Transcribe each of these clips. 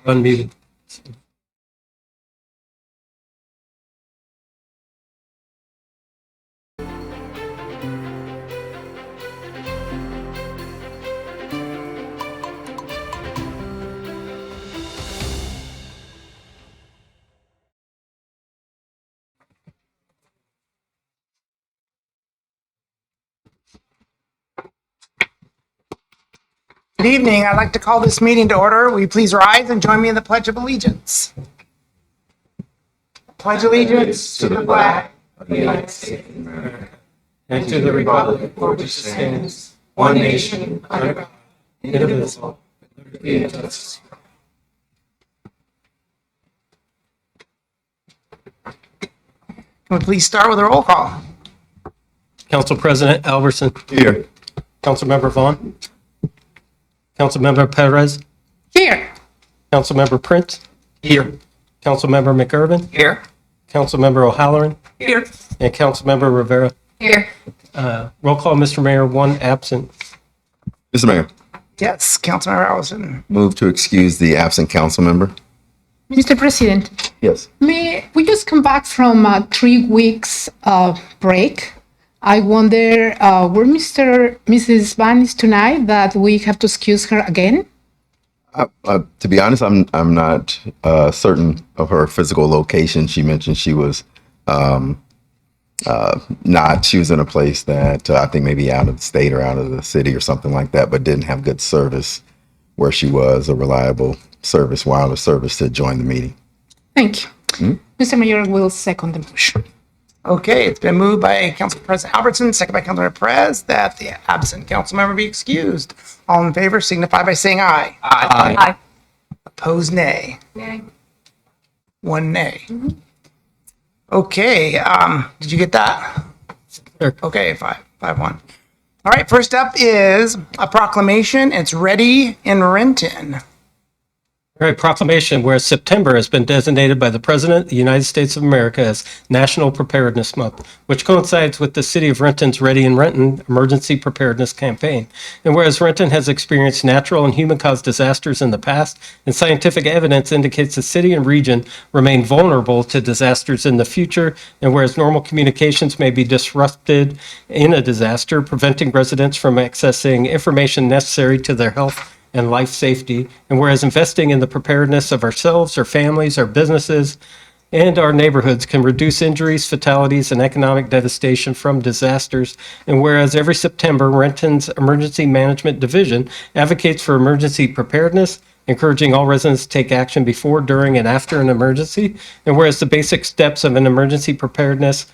Unmuted. Good evening. I'd like to call this meeting to order. Will you please rise and join me in the Pledge of Allegiance? Pledge allegiance to the flag of the United States of America And to the republic for which it stands, one nation, under God, indivisible, with liberty and justice. Can we please start with a roll call? Council President Albertson. Here. Councilmember Vaughn. Councilmember Perez. Here. Councilmember Prince. Here. Councilmember McIrvin. Here. Councilmember O'Halloran. Here. And Councilmember Rivera. Here. Roll call, Mr. Mayor, one absent. Mr. Mayor, Yes, Councilmember Allison. move to excuse the absent council member. Mr. President, Yes. we just come back from a 3 weeks break. I wonder where Mrs. Van is tonight that we have to excuse her again. To be honest, I'm not certain of her physical location. She mentioned she was she was in a place that I think maybe out of the state or out of the city or something like that, but didn't have good service where she was, a reliable service, wireless service to join the meeting. Thank you. Mr. Mayor will second the motion. Okay, it's been moved by Council President Albertson, second by Councilmember Perez, that the absent council member be excused. All in favor signify by saying aye. Aye. Opposed, nay. One nay. Okay, did you get that? Sure. Okay, 5-1. All right, first up is a proclamation. It's ready in Renton. All right, proclamation, whereas September has been designated by the President of the United States of America as National Preparedness Month, which coincides with the City of Renton's Ready in Renton Emergency Preparedness Campaign. And whereas Renton has experienced natural and human-caused disasters in the past, and scientific evidence indicates the city and region remain vulnerable to disasters in the future, and whereas normal communications may be disrupted in a disaster, preventing residents from accessing information necessary to their health and life safety, and whereas investing in the preparedness of ourselves, our families, our businesses, and our neighborhoods can reduce injuries, fatalities, and economic devastation from disasters, and whereas every September, Renton's Emergency Management Division advocates for emergency preparedness, encouraging all residents to take action before, during, and after an emergency, and whereas the basic steps of an emergency preparedness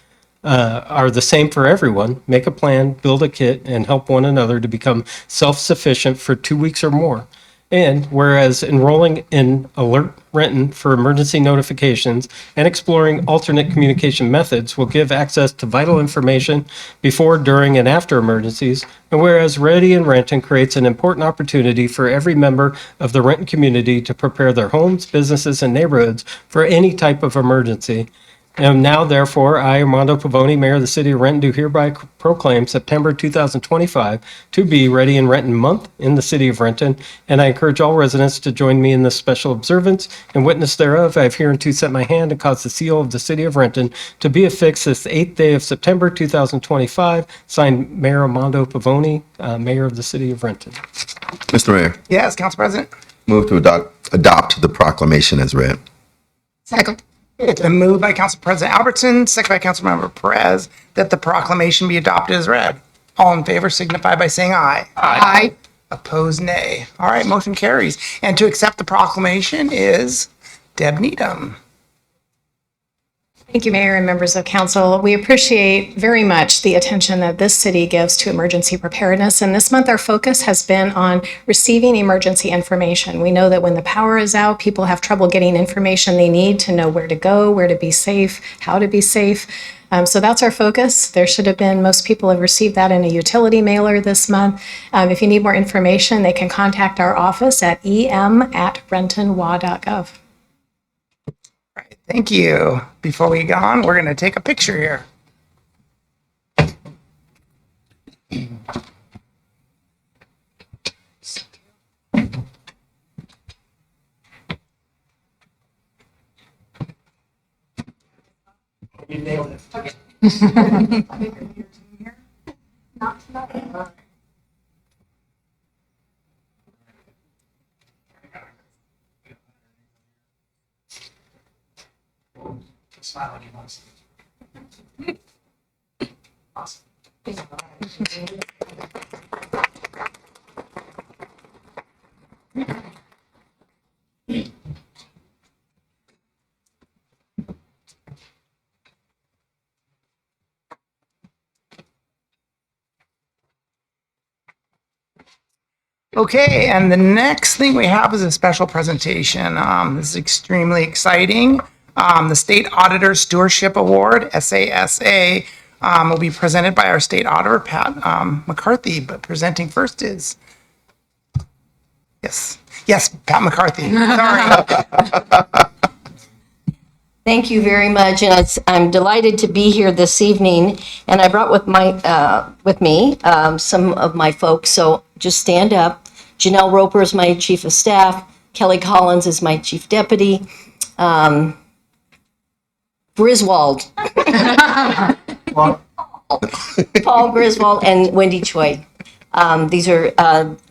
are the same for everyone. Make a plan, build a kit, and help one another to become self-sufficient for 2 weeks or more. And whereas enrolling in Alert Renton for emergency notifications and exploring alternate communication methods will give access to vital information before, during, and after emergencies. And whereas Ready in Renton creates an important opportunity for every member of the Renton community to prepare their homes, businesses, and neighborhoods for any type of emergency. And now, therefore, I, Armando Pavone, Mayor of the City of Renton, do hereby proclaim September 2025 to be Ready in Renton Month in the City of Renton, and I encourage all residents to join me in this special observance. In witness thereof, I have hereunto set my hand and caused the seal of the City of Renton to be affixed this 8th day of September 2025. Signed, Mayor Armando Pavone, Mayor of the City of Renton. Mr. Mayor, Yes, Council President. move to adopt the proclamation as read. Second. It's been moved by Council President Albertson, second by Councilmember Perez, that the proclamation be adopted as read. All in favor signify by saying aye. Aye. Opposed, nay. All right, motion carries. And to accept the proclamation is Deb Needham. Thank you, Mayor and members of council. We appreciate very much the attention that this city gives to emergency preparedness. And this month, our focus has been on receiving emergency information. We know that when the power is out, people have trouble getting information they need to know where to go, where to be safe, how to be safe. So that's our focus. There should have been, most people have received that in a utility mailer this month. If you need more information, they can contact our office at em@rentonwa.gov. Right, thank you. Before we go on, we're going to take a picture here. Okay, and the next thing we have is a special presentation. This is extremely exciting. The State Auditor Stewardship Award, SASA, will be presented by our State Auditor, Pat McCarthy, but presenting first is, yes, Pat McCarthy, sorry. Thank you very much, and I'm delighted to be here this evening. And I brought with me some of my folks. So just stand up. Janelle Roper is my chief of staff. Kelly Collins is my chief deputy. Griswold, Paul Griswold, and Wendy Choi. These are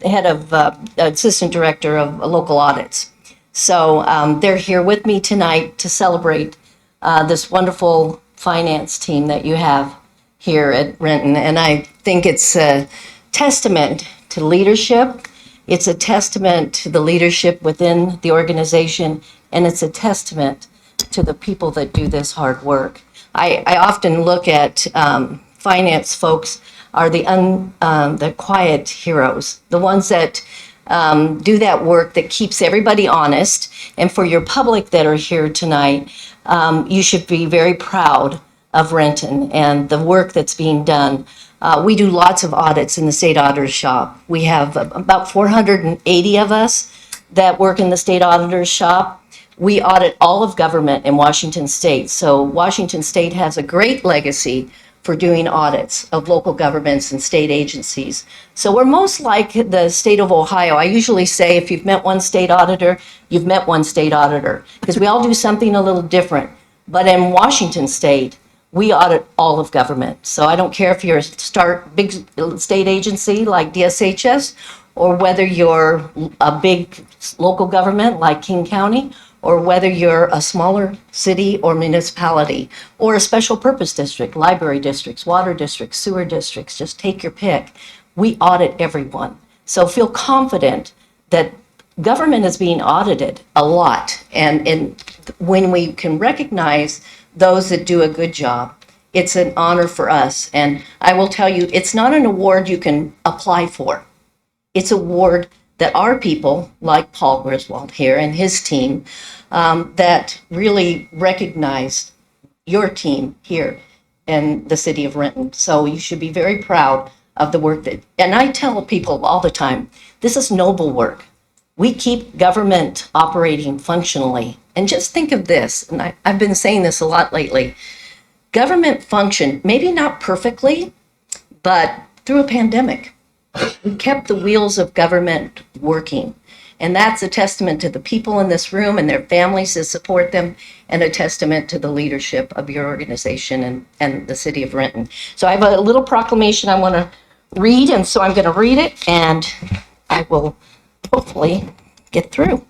head of assistant director of local audits. So they're here with me tonight to celebrate this wonderful finance team that you have here at Renton. And I think it's a testament to leadership. It's a testament to the leadership within the organization. And it's a testament to the people that do this hard work. I often look at finance folks are the quiet heroes, the ones that do that work that keeps everybody honest. And for your public that are here tonight, you should be very proud of Renton and the work that's being done. We do lots of audits in the state auditor's shop. We have about 480 of us that work in the state auditor's shop. We audit all of government in Washington State. So Washington State has a great legacy for doing audits of local governments and state agencies. So we're most like the state of Ohio. I usually say if you've met one state auditor, you've met one state auditor, because we all do something a little different. But in Washington State, we audit all of government. So I don't care if you're a big state agency like DSHS, or whether you're a big local government like King County, or whether you're a smaller city or municipality, or a special purpose district, library districts, water districts, sewer districts, just take your pick. We audit everyone. So feel confident that government is being audited a lot. And when we can recognize those that do a good job, it's an honor for us. And I will tell you, it's not an award you can apply for. It's an award that our people, like Paul Griswold here and his team, that really recognize your team here in the city of Renton. So you should be very proud of the work and I tell people all the time, this is noble work. We keep government operating functionally. And just think of this, and I've been saying this a lot lately, government function, maybe not perfectly, but through a pandemic. We kept the wheels of government working. And that's a testament to the people in this room and their families that support them, and a testament to the leadership of your organization and the city of Renton. So I have a little proclamation I want to read, and so I'm going to read it, and I will hopefully get through.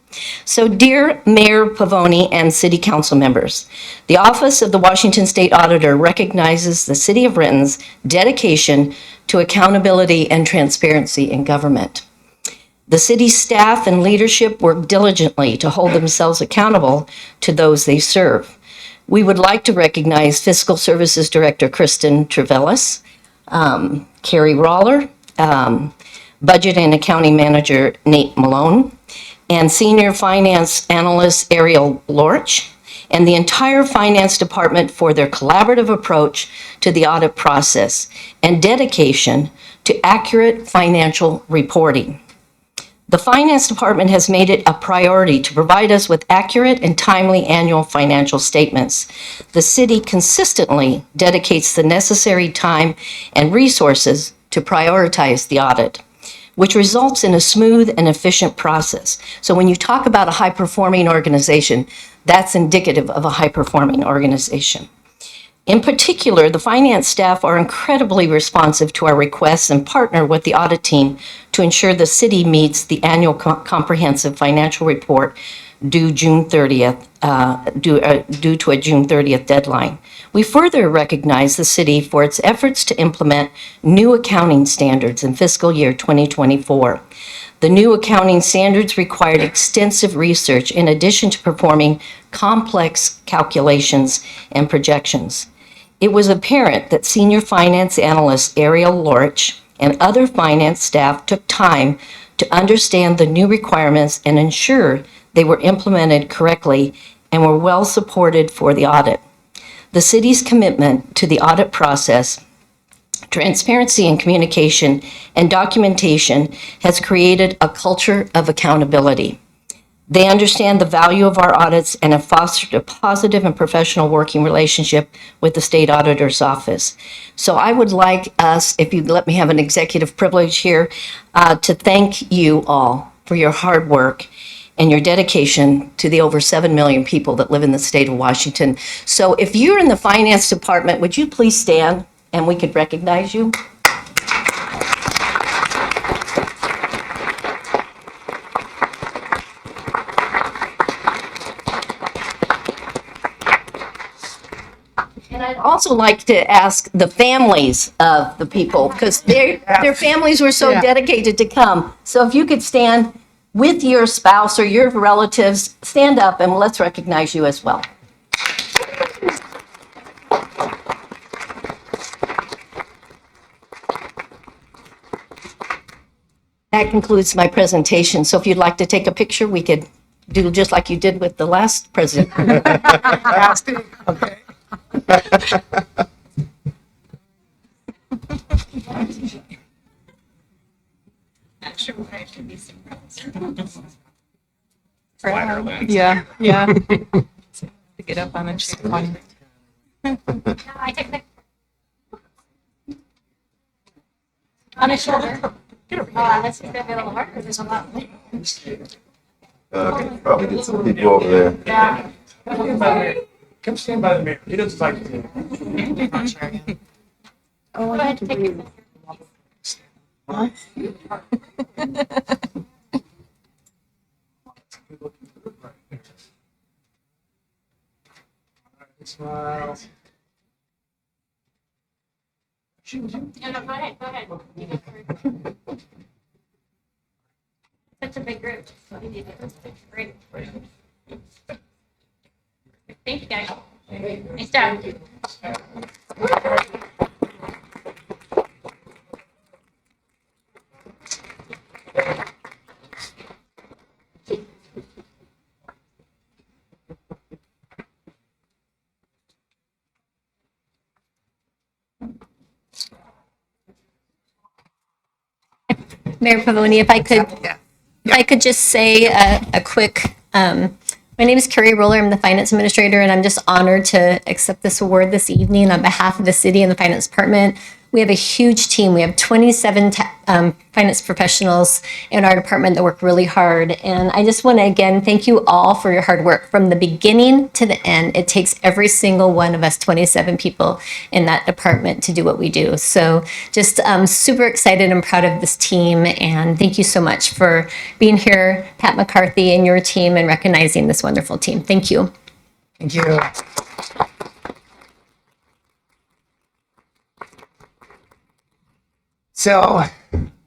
So, dear Mayor Pavone and City Council members, the Office of the Washington State Auditor recognizes the City of Renton's dedication to accountability and transparency in government. The city's staff and leadership work diligently to hold themselves accountable to those they serve. We would like to recognize Fiscal Services Director Kristen Trevellis, Carrie Roller, Budget and Accounting Manager Nate Malone, and Senior Finance Analyst Ariel Lorch, and the entire Finance Department for their collaborative approach to the audit process and dedication to accurate financial reporting. The Finance Department has made it a priority to provide us with accurate and timely annual financial statements. The city consistently dedicates the necessary time and resources to prioritize the audit, which results in a smooth and efficient process. So when you talk about a high-performing organization, that's indicative of a high-performing organization. In particular, the finance staff are incredibly responsive to our requests and partner with the audit team to ensure the city meets the annual comprehensive financial report due June 30th, due to a June 30th deadline. We further recognize the city for its efforts to implement new accounting standards in fiscal year 2024. The new accounting standards required extensive research in addition to performing complex calculations and projections. It was apparent that senior finance analyst Ariel Lorich and other finance staff took time to understand the new requirements and ensure they were implemented correctly and were well supported for the audit. The city's commitment to the audit process, transparency in communication, and documentation has created a culture of accountability. They understand the value of our audits and have fostered a positive and professional working relationship with the State Auditor's Office. So I would like us, if you'd let me have an executive privilege here, to thank you all for your hard work and your dedication to the over 7 million people that live in the state of Washington. So if you're in the finance department, would you please stand and we could recognize you? And I'd also like to ask the families of the people, because their families were so dedicated to come. So if you could stand with your spouse or your relatives, stand up and let's recognize you as well. That concludes my presentation. So if you'd like to take a picture, we could do just like you did with the last president. Okay. Yeah, yeah. To get up on a shake one. I take the on his shoulder. This is gonna be a little hard because there's a lot. Probably get some people over there. Yeah. Come stand by the mirror. He doesn't like it. Go ahead and take it. Smile. No, no, go ahead, go ahead. You go for it. Such a big group. You need to- Great. Thank you, guys. Nice job. Mayor Pavone, if I could just say a quick, my name is Carrie Roller. I'm the finance administrator, and I'm just honored to accept this award this evening on behalf of the city and the finance department. We have a huge team. We have 27 finance professionals in our department that work really hard. And I just want to, again, thank you all for your hard work from the beginning to the end. It takes every single one of us 27 people in that department to do what we do. So just super excited and proud of this team. And thank you so much for being here, Pat McCarthy and your team, and recognizing this wonderful team. Thank you. Thank you. So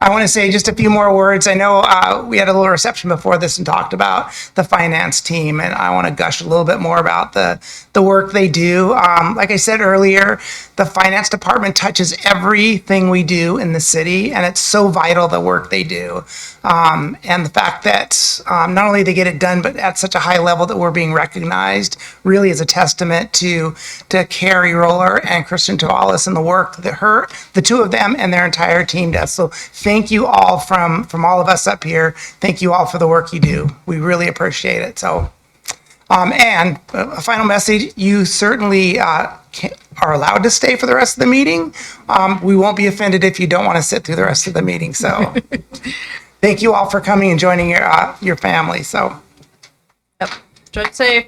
I want to say just a few more words. I know we had a little reception before this and talked about the finance team, and I want to gush a little bit more about the work they do. Like I said earlier, the finance department touches everything we do in the city, and it's so vital, the work they do. And the fact that not only they get it done, but at such a high level that we're being recognized really is a testament to Carrie Roller and Kristen Tavalis and the work that the two of them and their entire team does. So thank you all from all of us up here. Thank you all for the work you do. We really appreciate it. So, and a final message, you certainly are allowed to stay for the rest of the meeting. We won't be offended if you don't want to sit through the rest of the meeting. So thank you all for coming and joining your family. So. Drive safe.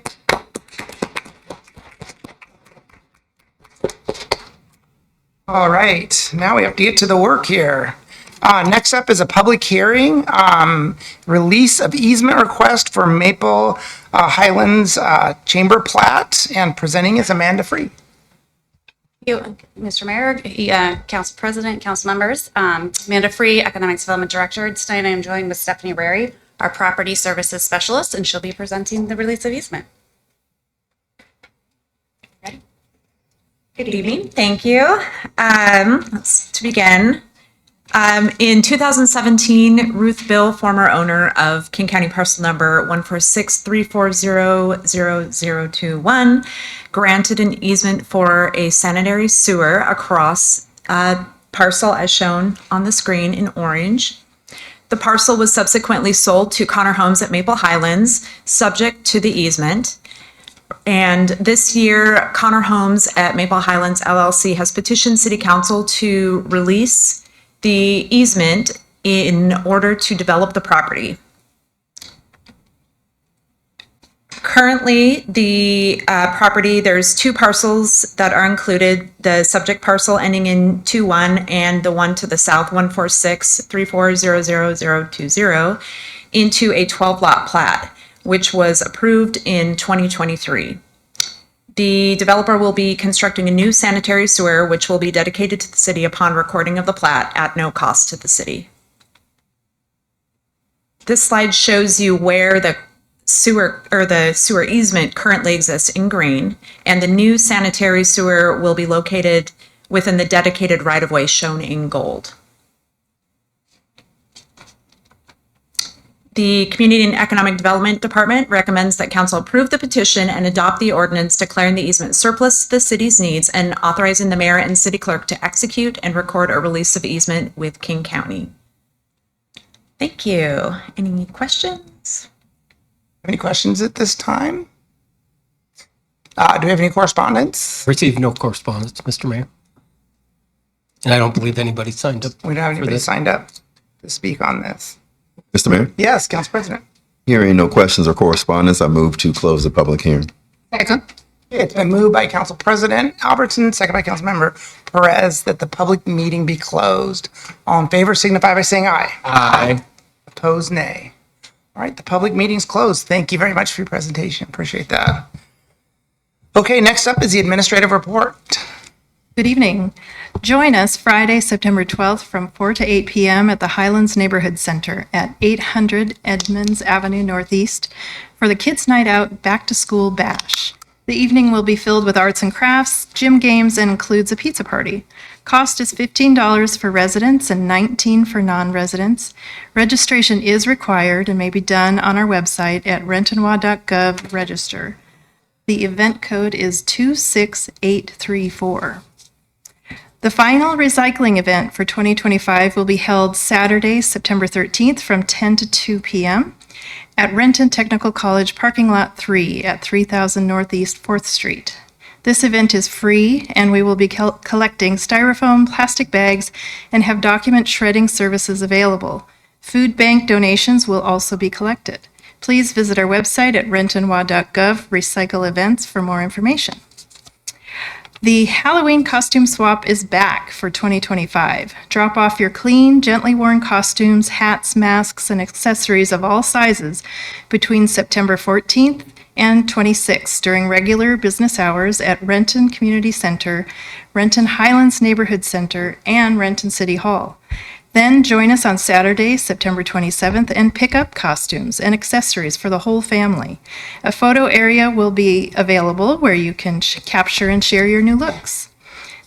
All right, now we have to get to the work here. Next up is a public hearing, release of easement request for Maple Highlands Chamber Plat, and presenting is Amanda Free. Thank you, Mr. Mayor, Council President, Council members. Amanda Free, Economic Development Director. Tonight I am joined with Stephanie Rary, our Property Services Specialist, and she'll be presenting the release of easement. Good evening. Thank you. To begin, in 2017, Ruth Bill, former owner of King County parcel number 14634000021, granted an easement for a sanitary sewer across a parcel as shown on the screen in orange. The parcel was subsequently sold to Connor Homes at Maple Highlands, subject to the easement. And this year, Connor Homes at Maple Highlands LLC has petitioned City Council to release the easement in order to develop the property. Currently, the property, there's two parcels that are included, the subject parcel ending in 21 and the one to the south, 14634000020, into a 12-lot plat, which was approved in 2023. The developer will be constructing a new sanitary sewer, which will be dedicated to the city upon recording of the plat at no cost to the city. This slide shows you where the sewer easement currently exists in green, and the new sanitary sewer will be located within the dedicated right-of-way shown in gold. The Community and Economic Development Department recommends that council approve the petition and adopt the ordinance declaring the easement surplus to the city's needs and authorizing the mayor and city clerk to execute and record a release of easement with King County. Thank you. Any questions? Any questions at this time? Do we have any correspondence? Received no correspondence, Mr. Mayor. And I don't believe anybody signed up. We don't have anybody this. signed up to speak on this. Mr. Mayor, Yes, Council President. hearing no questions or correspondence, I move to close the public hearing. Second. It's been moved by Council President Albertson, second by Councilmember Perez, that the public meeting be closed. All in favor signify by saying aye. Aye. Opposed, nay. All right, the public meeting's closed. Thank you very much for your presentation. Appreciate that. Okay, next up is the administrative report. Good evening. Join us Friday, September 12th from 4 to 8 p.m. at the Highlands Neighborhood Center at 800 Edmonds Avenue Northeast for the Kids Night Out Back to School Bash. The evening will be filled with arts and crafts, gym games, and includes a pizza party. Cost is $15 for residents and $19 for non-residents. Registration is required and may be done on our website at rentonwa.gov register. The event code is 26834. The final recycling event for 2025 will be held Saturday, September 13th from 10 to 2 p.m. at Renton Technical College Parking Lot 3 at 3000 Northeast 4th Street. This event is free, and we will be collecting styrofoam, plastic bags, and have document shredding services available. Food bank donations will also be collected. Please visit our website at rentonwa.gov recycle events for more information. The Halloween costume swap is back for 2025. Drop off your clean, gently worn costumes, hats, masks, and accessories of all sizes between September 14th and 26th during regular business hours at Renton Community Center, Renton Highlands Neighborhood Center, and Renton City Hall. Then join us on Saturday, September 27th, and pick up costumes and accessories for the whole family. A photo area will be available where you can capture and share your new looks.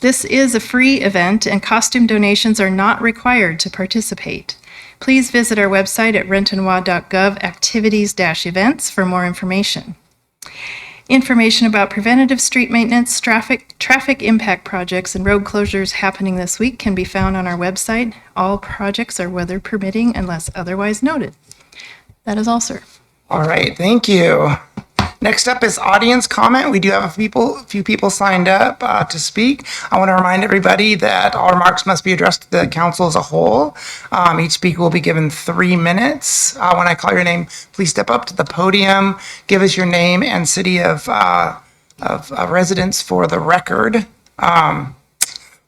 This is a free event, and costume donations are not required to participate. Please visit our website at rentonwa.gov activities-events for more information. Information about preventative street maintenance, traffic impact projects, and road closures happening this week can be found on our website. All projects are weather permitting unless otherwise noted. That is all, sir. All right, thank you. Next up is audience comment. We do have a few people signed up to speak. I want to remind everybody that all remarks must be addressed to the council as a whole. Each speaker will be given 3 minutes. When I call your name, please step up to the podium, give us your name and city of residence for the record.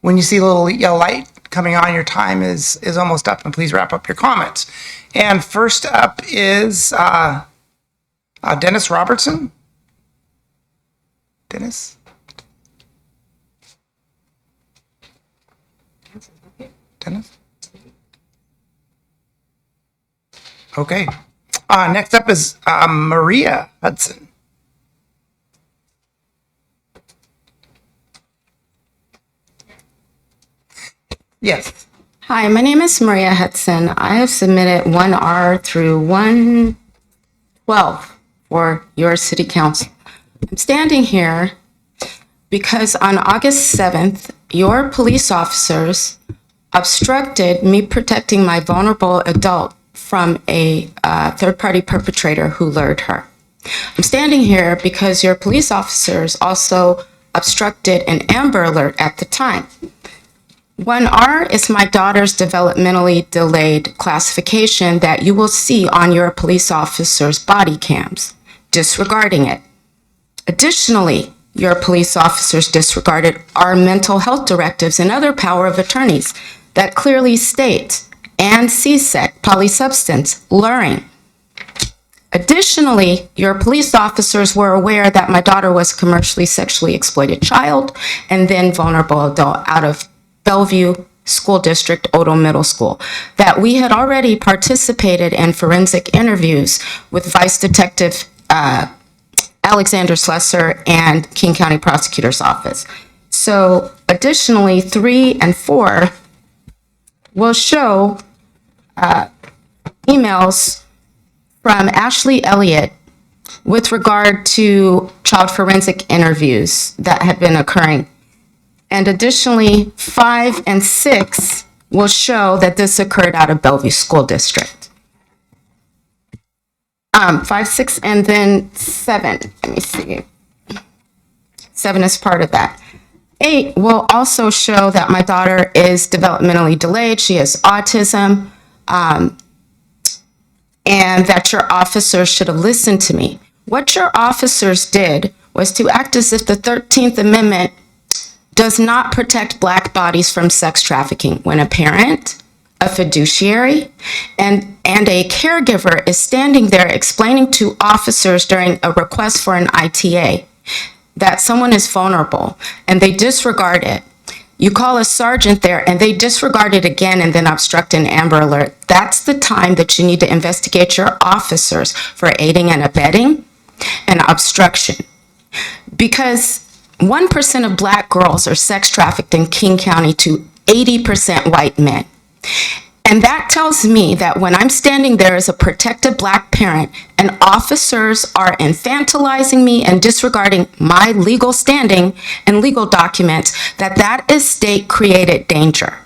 When you see a little yellow light coming on, your time is almost up, and please wrap up your comments. And first up is Dennis Robertson. Dennis? Dennis? Okay. Next up is Maria Hudson. Yes. Hi, my name is Maria Hudson. I have submitted 1R through 112 for your city council. I'm standing here because on August 7th, your police officers obstructed me protecting my vulnerable adult from a third-party perpetrator who lured her. I'm standing here because your police officers also obstructed an Amber Alert at the time. 1R is my daughter's developmentally delayed classification that you will see on your police officers' body cams, disregarding it. Additionally, your police officers disregarded our mental health directives and other power of attorneys that clearly state and CSEC, polysubstance, luring. Additionally, your police officers were aware that my daughter was a commercially sexually exploited child and then vulnerable adult out of Bellevue School District, Odo Middle School, that we had already participated in forensic interviews with Vice Detective Alexander Slesser and King County Prosecutor's Office. So additionally, 3 and 4 will show emails from Ashley Elliott with regard to child forensic interviews that had been occurring. And additionally, 5 and 6 will show that this occurred out of Bellevue School District. 5, 6, and then 7. Let me see. 7 is part of that. 8 will also show that my daughter is developmentally delayed. She has autism, and that your officers should have listened to me. What your officers did was to act as if the 13th Amendment does not protect Black bodies from sex trafficking when a parent, a fiduciary, and a caregiver is standing there explaining to officers during a request for an ITA that someone is vulnerable and they disregard it. You call a sergeant there and they disregard it again and then obstruct an Amber Alert. That's the time that you need to investigate your officers for aiding and abetting and obstruction. Because 1% of Black girls are sex trafficked in King County to 80% white men. And that tells me that when I'm standing there as a protected Black parent and officers are infantilizing me and disregarding my legal standing and legal documents, that is state-created danger.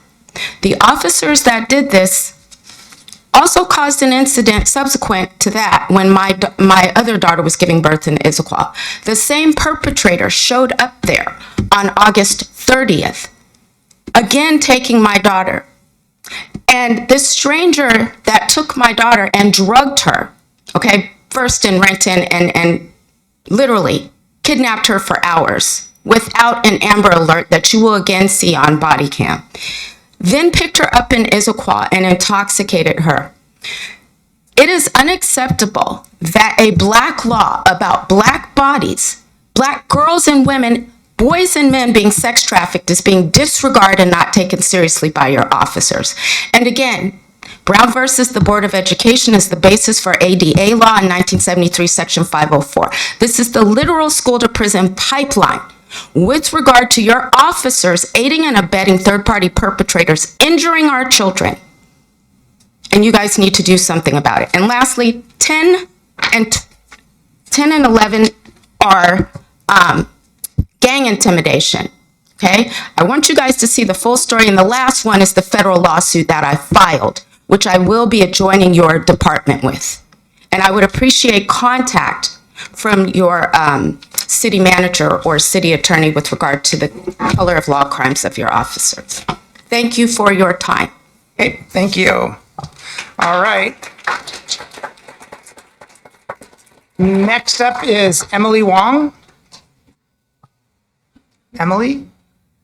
The officers that did this also caused an incident subsequent to that when my other daughter was giving birth in Issaquah. The same perpetrator showed up there on August 30th, again taking my daughter. And this stranger that took my daughter and drugged her, okay, first in Renton and literally kidnapped her for hours without an Amber Alert that you will again see on body cam. Then picked her up in Issaquah and intoxicated her. It is unacceptable that a Black law about Black bodies, Black girls and women, boys and men being sex trafficked is being disregarded and not taken seriously by your officers. And again, Brown versus the Board of Education is the basis for ADA law in 1973, Section 504. This is the literal school to prison pipeline with regard to your officers aiding and abetting third-party perpetrators, injuring our children. And you guys need to do something about it. And lastly, 10 and 11 are gang intimidation, okay? I want you guys to see the full story, and the last one is the federal lawsuit that I filed, which I will be adjoining your department with. And I would appreciate contact from your city manager or city attorney with regard to the color of law crimes of your officers. Thank you for your time. Okay, thank you. All right. Next up is Emily Wong. Emily?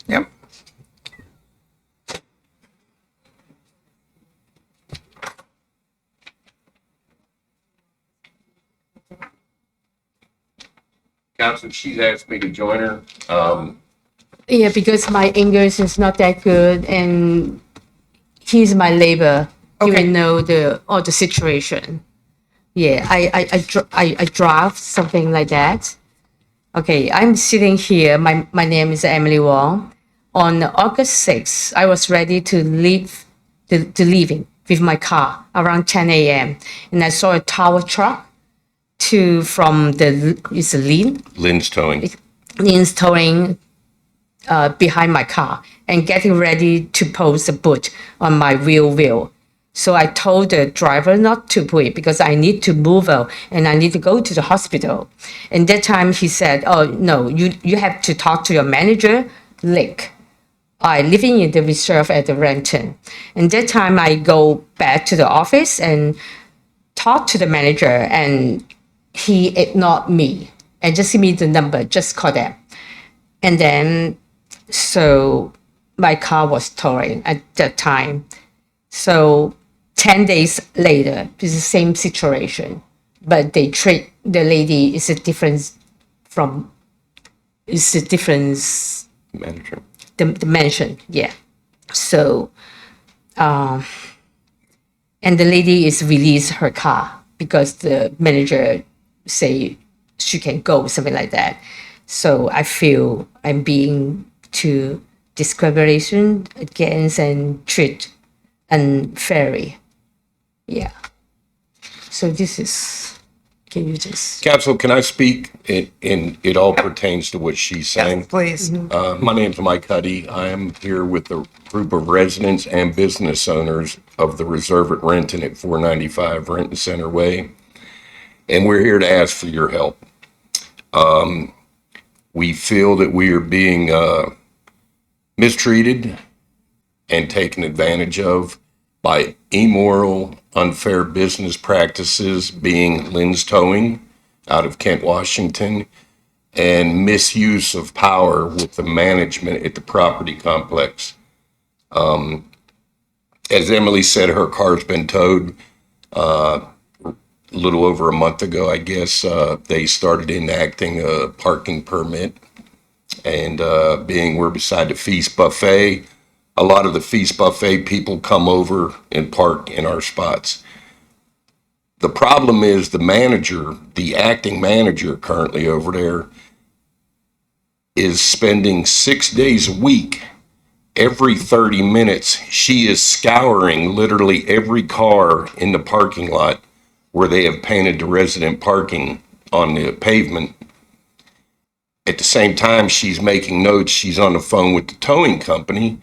Yep. Council, she's asked me to join her. Yeah, because my English is not that good, and he's my neighbor. He Okay. will know all the situation. Yeah, I draft something like that. Okay, I'm sitting here. My name is Emily Wong. On August 6th, I was ready to leave, to leaving with my car around 10 a.m. And I saw a tower truck from it's a Lynn's Towing. Lynn's towing behind my car and getting ready to post a boot on my rear wheel. So I told the driver not to put it because I need to move out and I need to go to the hospital. And that time he said, "Oh no, you have to talk to your manager, Lick. I living in the reserve at the Renton." And that time I go back to the office and talk to the manager, and he ignored me and just give me the number, just call them. And then so my car was towing at that time. So 10 days later, it's the same situation, but they treat the lady is a difference Manager. the mention, yeah. So, and the lady is released her car because the manager say she can go, something like that. So I feel I'm being to discrimination against and treat unfairly. Yeah. So this is, can you just? Council, can I speak? It all pertains to what she's saying. Yes, please. My name's Mike Huddy. I am here with a group of residents and business owners of the Reserve at Renton at 495 Renton Center Way. And we're here to ask for your help. We feel that we are being mistreated and taken advantage of by immoral, unfair business practices, being Lynn's Towing out of Kent, Washington, and misuse of power with the management at the property complex. As Emily said, her car's been towed a little over a month ago, I guess. They started enacting a parking permit, and we're beside the Feast Buffet. A lot of the Feast Buffet people come over and park in our spots. The problem is the acting manager currently over there is spending 6 days a week. Every 30 minutes, she is scouring literally every car in the parking lot where they have painted the resident parking on the pavement. At the same time, she's making notes. She's on the phone with the towing company.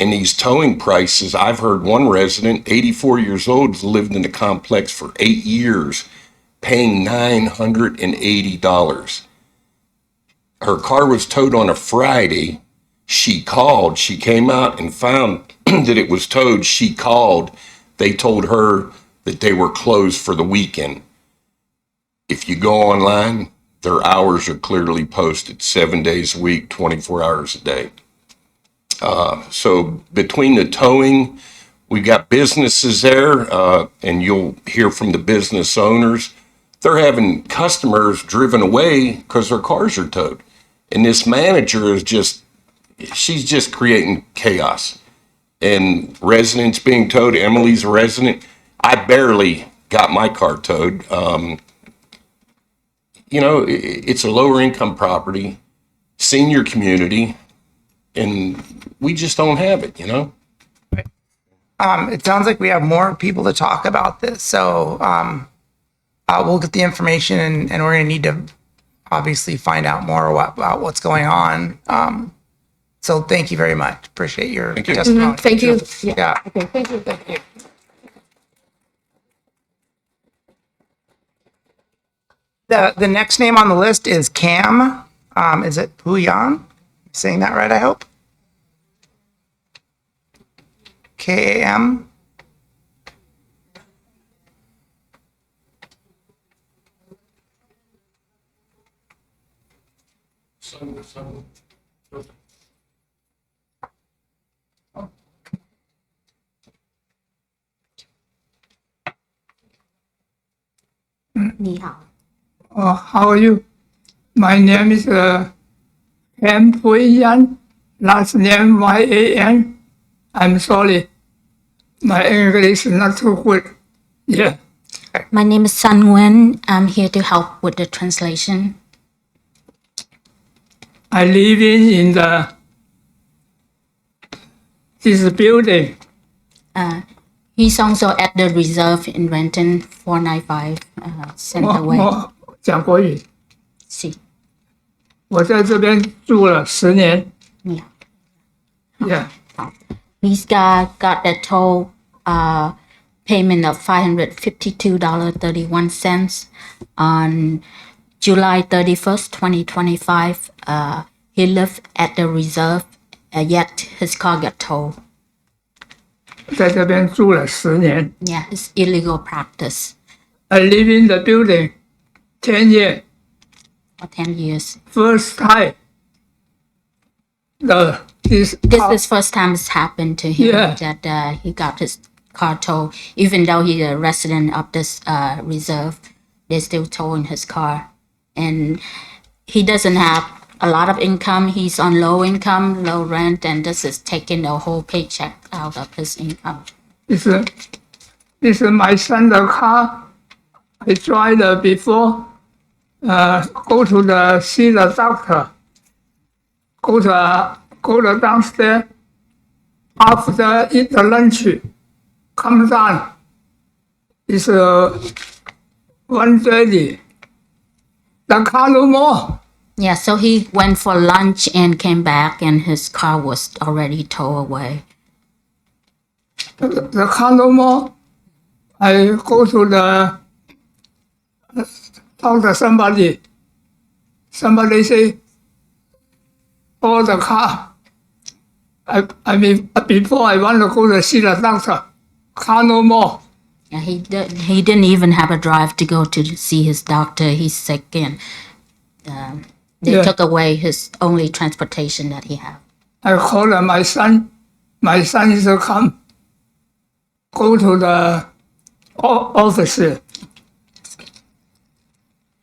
And these towing prices, I've heard one resident, 84 years old, has lived in the complex for 8 years, paying $980. Her car was towed on a Friday. She called. She came out and found that it was towed. She called. They told her that they were closed for the weekend. If you go online, their hours are clearly posted, 7 days a week, 24 hours a day. So between the towing, we got businesses there, and you'll hear from the business owners. They're having customers driven away because their cars are towed. And this manager is she's just creating chaos. And residents being towed, Emily's a resident. I barely got my car towed. It's a lower income property, senior community, and we just don't have it, It sounds like we have more people to talk about this, so we'll get the information, and we're going to need to obviously find out more about what's going on. So thank you very much. Appreciate your testimony. Thank you. Yeah. Okay, thank you. Thank you. The next name on the list is Cam. Is it Puyan? Saying that right, I hope. KAM. How are you? My name is Ken Puyan, last name Y-A-N. I'm sorry. My English is not too good. Yeah. My name is Sun Nguyen. I'm here to help with the translation. I live in this building. He's also at the reserve in Renton, 495 Center Way. 我讲国语。 See. 我在这边住了10年。 Yeah. Yeah. He's got a total payment of $552.31 on July 31st, 2025. He lived at the reserve, yet his car got towed. 在这边住了10年。 Yeah, it's illegal practice I live in the building 10 years. for 10 years. First time. This is first time it's happened to him that he got his car towed. Even though he's a resident of this reserve, they're still towing his car. And he doesn't have a lot of income. He's on low income, low rent, and this is taking the whole paycheck out of his income. This is my son's car. I tried before. Go to see the doctor. Go to downstairs. After eat the lunch, come down. It's 1:30. The car no more. Yeah, so he went for lunch and came back, and his car was already towed away. The car no more. I go to talk to somebody. Somebody say, "Oh, the car." I mean, before I want to go to see the doctor, car no more. Yeah, he didn't even have a drive to go to see his doctor. He's sick, and they took away his only transportation that he had. I called my son. My son is to come. Go to the office.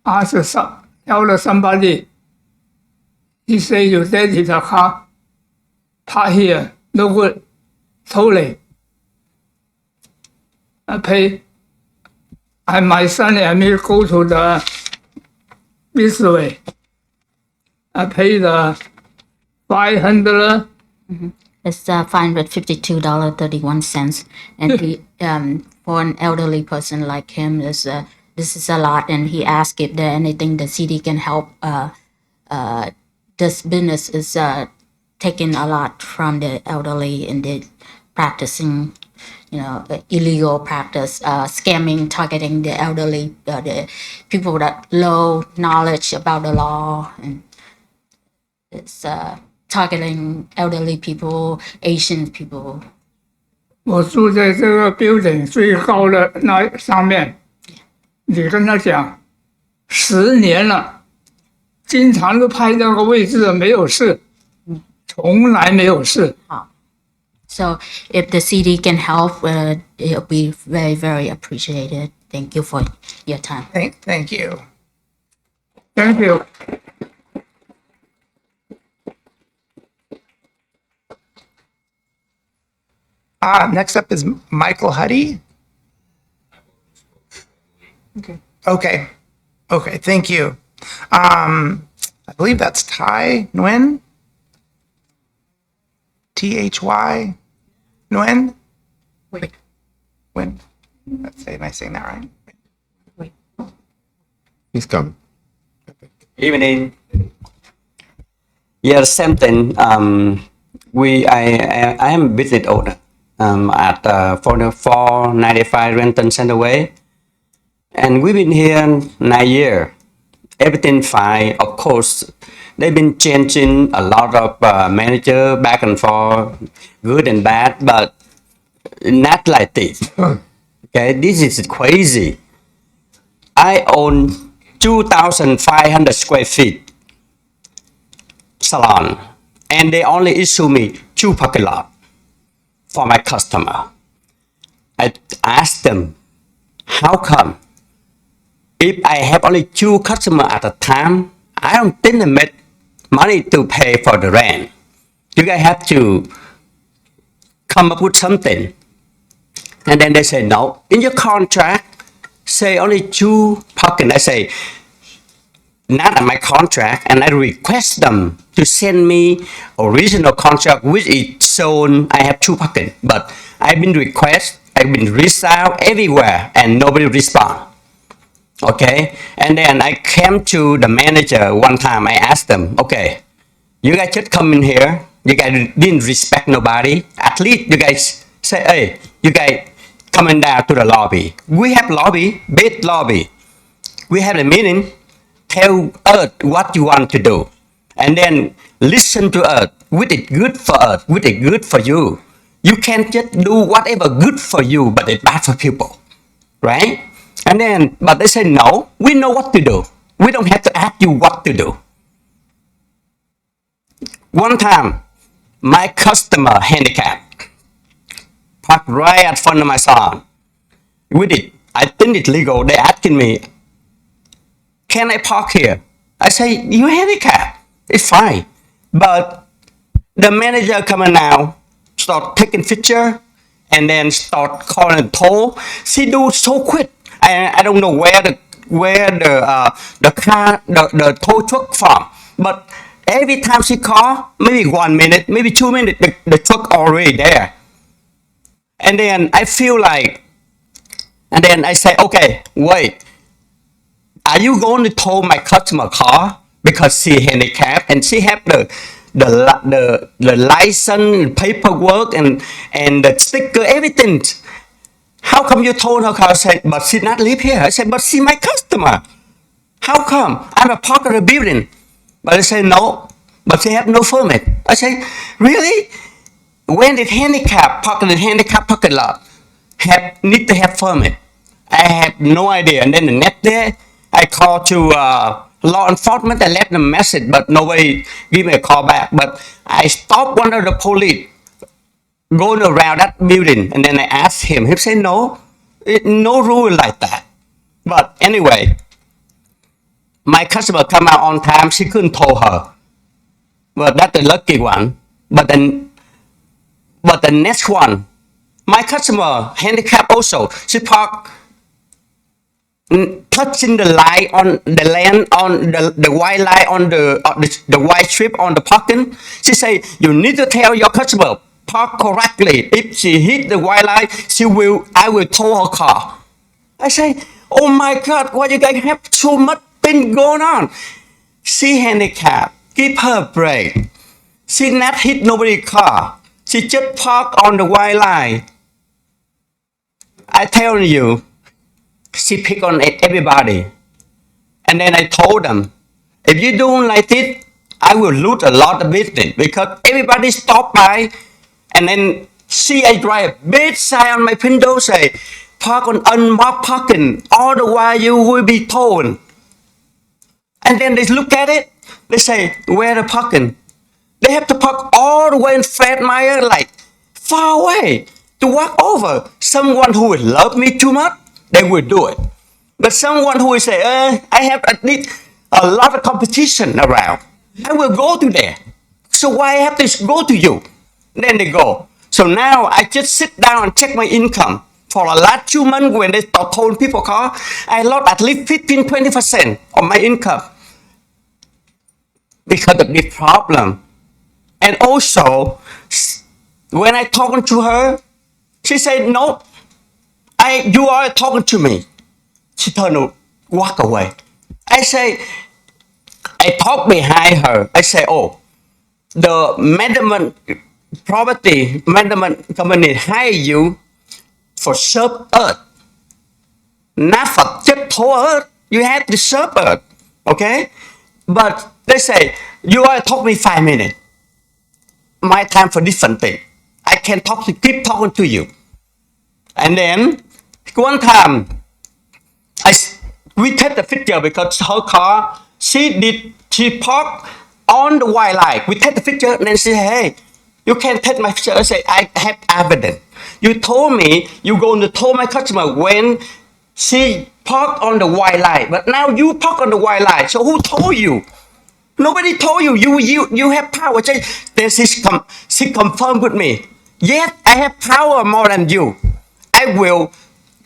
Tell somebody. He say you dirty the car. Park here, no good. Totally. I pay. And my son and me go to this way. I pay the 500. It's $552.31, and he for an elderly person like him this is a lot. And he asked if there anything the city can help. This business is taking a lot from the elderly, and they practicing, illegal practice, scamming, targeting the elderly, the people that low knowledge about the law, and it's targeting elderly people, Asian people. 我住在这个 building 最高的那上面，你跟他讲，10年了，经常都拍那个位置没有事，从来没有事。So if the city can help, it'll be very, very appreciated. Thank you for your time. Thank you. Thank you. Next up is Michael Huddy. Okay. Thank you. I believe that's Ty Nguyen. Thy Nguyen. Nguyen. Am I saying that right? He's coming. Evening. Yeah, same thing. I am a business owner at 495 Renton Center Way, and we've been here 9 years. Everything fine. Of course, they've been changing a lot of manager back and forth, good and bad, but not like this. Okay, this is crazy. I own 2,500 square feet salon, and they only issue me 2 parking lot for my customer. I asked them, how come? If I have only 2 customers at a time, I didn't make money to pay for the rent. You guys have to come up with something. And then they say, no, in your contract, say only 2 parking. I say, not in my contract, and I request them to send me original contract which is shown I have 2 parking. But I've been reached out everywhere and nobody respond. Okay, and then I came to the manager one time. I asked them, okay, you guys just come in here. You guys didn't respect nobody. At least you guys say, hey, you guys coming down to the lobby. We have lobby, big lobby. We have a meeting. Tell us what you want to do, and then listen to us. What is good for us? What is good for you? You can't just do whatever good for you, but it's bad for people, right? And then, but they say no. We know what to do. We don't have to ask you what to do. One time, my customer handicapped parked right in front of my salon. I think it's legal. They asking me, can I park here? I say, you're handicapped. It's fine. But the manager coming now, start taking picture, and then start calling toll. She do so quick. I don't know where the tow truck from. But every time she call, maybe 1 minute, maybe 2 minutes, the truck already there. And then I feel like, and then I say, okay, wait. Are you going to tow my customer car because she handicapped and she have the license, paperwork, and the sticker, everything? How come you told her car? I said, but she not live here. I said, but she my customer. How come? I'm a part of the building. But they say no, but she have no permit. I say, really? When did handicap park in the handicap parking lot need to have permit? I have no idea. And then the next day, I called to law enforcement and left them a message, but nobody gave me a call back. But I stopped one of the police going around that building, and then I asked him. He said, no, no rule like that. But anyway, my customer come out on time. She couldn't tow her. But that's the lucky one. But the next one, my customer handicapped also. She parked touching the line on the land on the white line on the white strip on the parking. She say, you need to tell your customer park correctly. If she hit the white line, I will tow her car. I say, oh my God, why you guys have so much thing going on? She handicapped. Give her a break. She not hit nobody's car. She just parked on the white line. I tell you, she pick on everybody. And then I told them, if you don't like it, I will lose a lot of business because everybody stop by and then see I drive a big sign on my window say, park on unmarked parking, all the while you will be towed. And then they look at it, they say, where the parking? They have to park all the way in Fred Meyer, like far away to walk over. Someone who would love me too much, they will do it. But someone who will say, I have at least a lot of competition around, I will go to there. So why I have to go to you? Then they go. So now I just sit down and check my income. For the last 2 months when they start towing people car, I lost at least 15-20% of my income because of this problem. And also, when I talking to her, she said, no, you are talking to me. She turned to walk away. I say, I talk behind her. I say, oh, the management property management company hire you for serve earth, not for just tow earth. You have to serve earth, okay? But they say, you are talking me 5 minutes. My time for different thing. I can keep talking to you. And then one time, we take the picture because her car, she parked on the white line. We take the picture and then she say, hey, you can take my picture. I say, I have evidence. You told me you're going to tow my customer when she parked on the white line. But now you park on the white line. So who told you? Nobody told you. You have power. Then she confirmed with me. Yes, I have power more than you. I will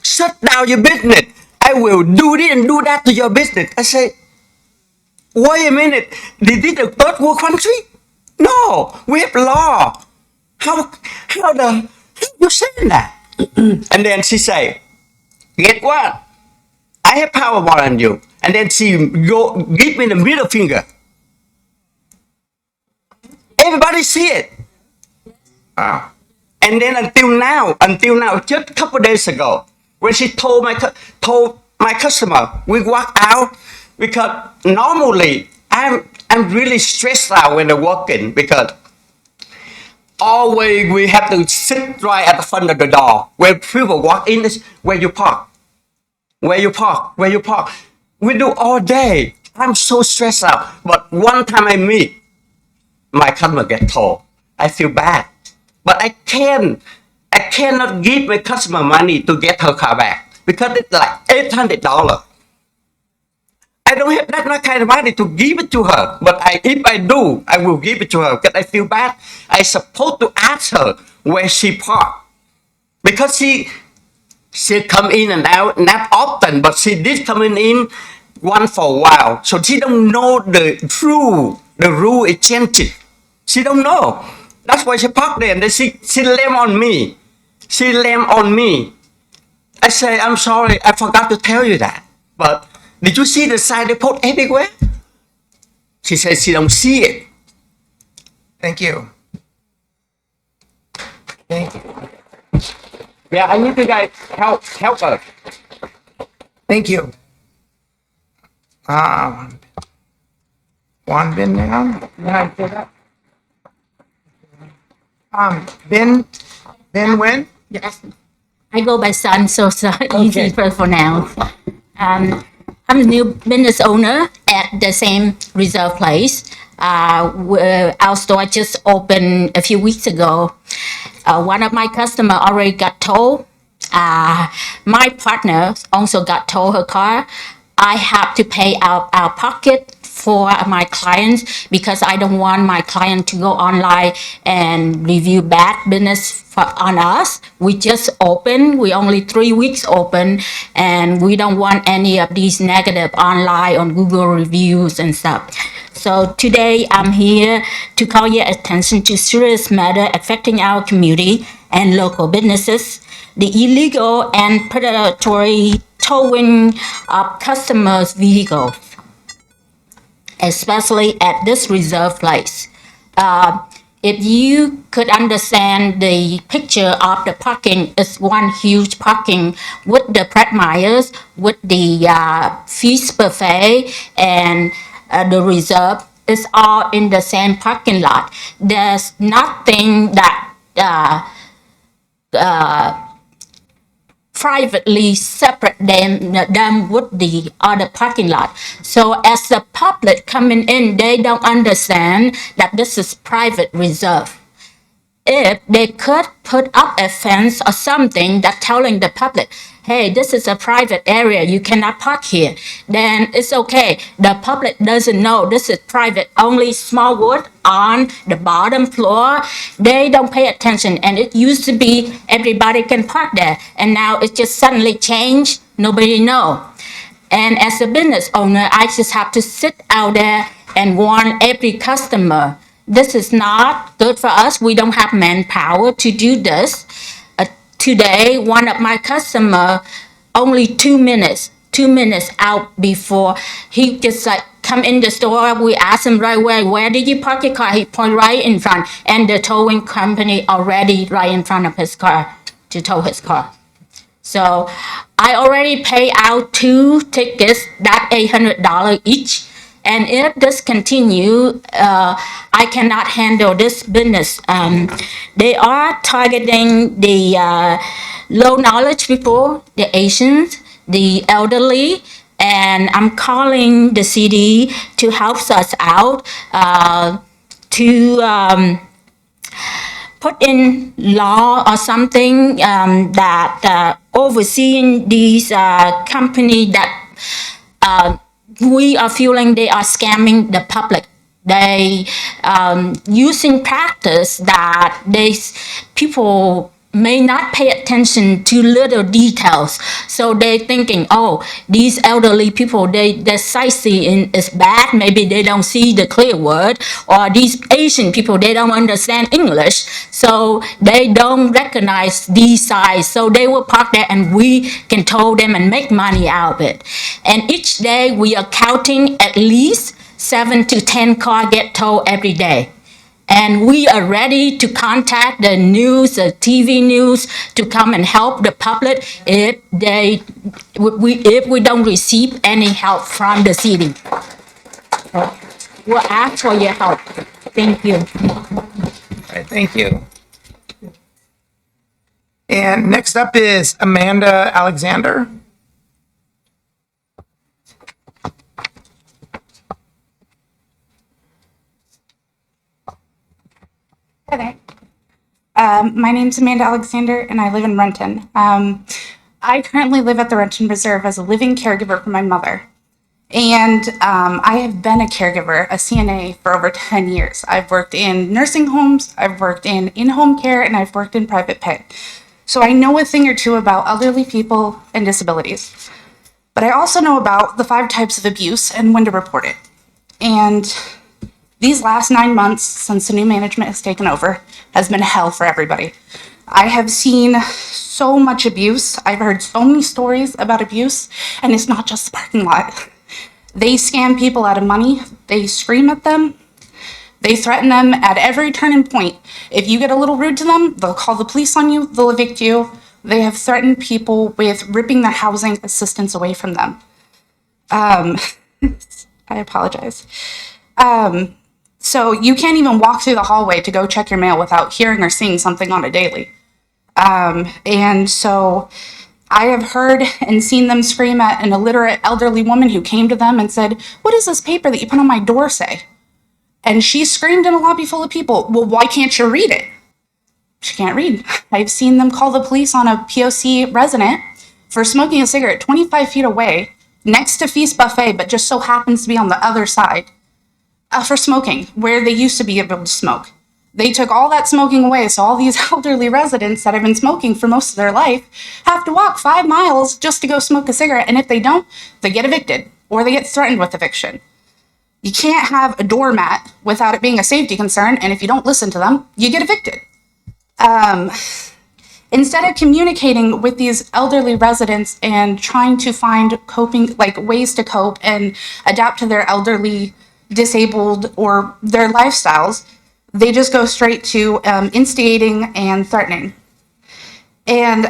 shut down your business. I will do this and do that to your business. I say, wait a minute. Is this a third world country? No, we have law. How you saying that? And then she say, guess what? I have power more than you. And then she give me the middle finger. Everybody see it. And then until now, just a couple days ago, when she told my customer, we walk out because normally I'm really stressed out when I'm working because always we have to sit right at the front of the door. When people walk in, is where you park. Where you park. We do all day. I'm so stressed out. But one time I meet, my customer get told. I feel bad. But I cannot give my customer money to get her car back because it's like $800. I don't have that kind of money to give it to her. But if I do, I will give it to her because I feel bad. I supposed to ask her where she parked because she come in and out, not often, but she did come in once for a while. So she don't know the rule. The rule is changing. She don't know. That's why she parked there. And then she slammed on me. I say, I'm sorry, I forgot to tell you that. But did you see the sign they put everywhere? She says she don't see it. Thank you. Thank you. Yeah, I need you guys help us. Thank you. One bin down. Bin when? Yes. I go by Sun, so it's easy for now. I'm a new business owner at the same reserve place. Our store just opened a few weeks ago. One of my customers already got towed. My partner also got towed her car. I have to pay out our pocket for my clients because I don't want my client to go online and review bad business on us. We just opened, we only 3 weeks open, and we don't want any of these negative online on Google reviews and stuff. So today I'm here to call your attention to serious matter affecting our community and local businesses. The illegal and predatory towing of customers' vehicles, especially at this reserve place. If you could understand the picture of the parking, it's one huge parking with the Prat Myers, with the feast buffet and the reserve. It's all in the same parking lot. There's nothing that privately separate them with the other parking lot. So as the public coming in, they don't understand that this is private reserve. If they could put up a fence or something that telling the public, hey, this is a private area, you cannot park here, then it's okay. The public doesn't know this is private, only small wood on the bottom floor. They don't pay attention. And it used to be everybody can park there. And now it just suddenly changed. Nobody know. And as a business owner, I just have to sit out there and warn every customer, this is not good for us. We don't have manpower to do this. Today, one of my customer, only 2 minutes out before, he just like come in the store. We asked him right away, where did you park your car? He point right in front, and the towing company already right in front of his car to tow his car. So I already paid out 2 tickets, that $800 each. And if this continue, I cannot handle this business. They are targeting the low knowledge people, the Asians, the elderly, and I'm calling the city to help us out to put in law or something that overseeing these companies that we are feeling they are scamming the public they using practice that people may not pay attention to little details. So they thinking, oh, these elderly people, their sightseeing is bad. Maybe they don't see the clear word. Or these Asian people, they don't understand English. So they don't recognize these signs. So they will park there and we can tow them and make money out of it. And each day we are counting at least 7 to 10 cars get towed every day. And we are ready to contact the news, the TV news, to come and help the public if we don't receive any help from the city. We'll ask for your help. Thank you. All right, thank you. And next up is Amanda Alexander. Hi there. My name's Amanda Alexander, and I live in Renton. I currently live at the Renton Reserve as a living caregiver for my mother. And I have been a caregiver, a CNA, for over 10 years. I've worked in nursing homes, I've worked in in-home care, and I've worked in private pay. So I know a thing or two about elderly people and disabilities. But I also know about the 5 types of abuse and when to report it. And these last 9 months since the new management has taken over has been hell for everybody. I have seen so much abuse. I've heard so many stories about abuse, and it's not just the parking lot. They scam people out of money. They scream at them. They threaten them at every turn and point. If you get a little rude to them, they'll call the police on you, they'll evict you. They have threatened people with ripping their housing assistance away from them. I apologize. So you can't even walk through the hallway to go check your mail without hearing or seeing something on a daily. And so I have heard and seen them scream at an illiterate elderly woman who came to them and said, "What does this paper that you put on my door say?" And she screamed in a lobby full of people, "Well, why can't you read it?" She can't read. I've seen them call the police on a POC resident for smoking a cigarette 25 feet away next to Feast Buffet, but just so happens to be on the other side. For smoking, where they used to be able to smoke. They took all that smoking away, so all these elderly residents that have been smoking for most of their life have to walk 5 miles just to go smoke a cigarette, and if they don't, they get evicted, or they get threatened with eviction. You can't have a doormat without it being a safety concern, and if you don't listen to them, you get evicted. Instead of communicating with these elderly residents and trying to find coping, like ways to cope and adapt to their elderly, disabled, or their lifestyles, they just go straight to instigating and threatening. And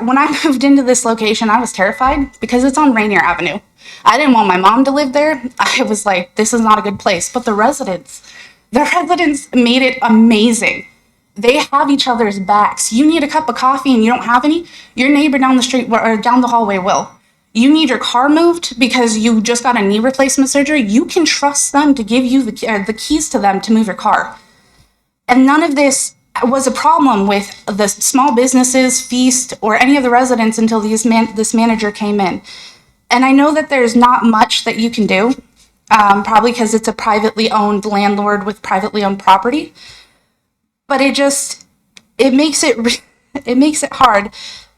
when I moved into this location, I was terrified because it's on Rainier Avenue. I didn't want my mom to live there. I was like, this is not a good place. But the residents made it amazing. They have each other's backs. You need a cup of coffee and you don't have any, your neighbor down the street or down the hallway will. You need your car moved because you just got a knee replacement surgery. You can trust them to give you the keys to them to move your car. And none of this was a problem with the small businesses, Feast, or any of the residents until this manager came in. And I know that there's not much that you can do, probably because it's a privately owned landlord with privately owned property. But it makes it hard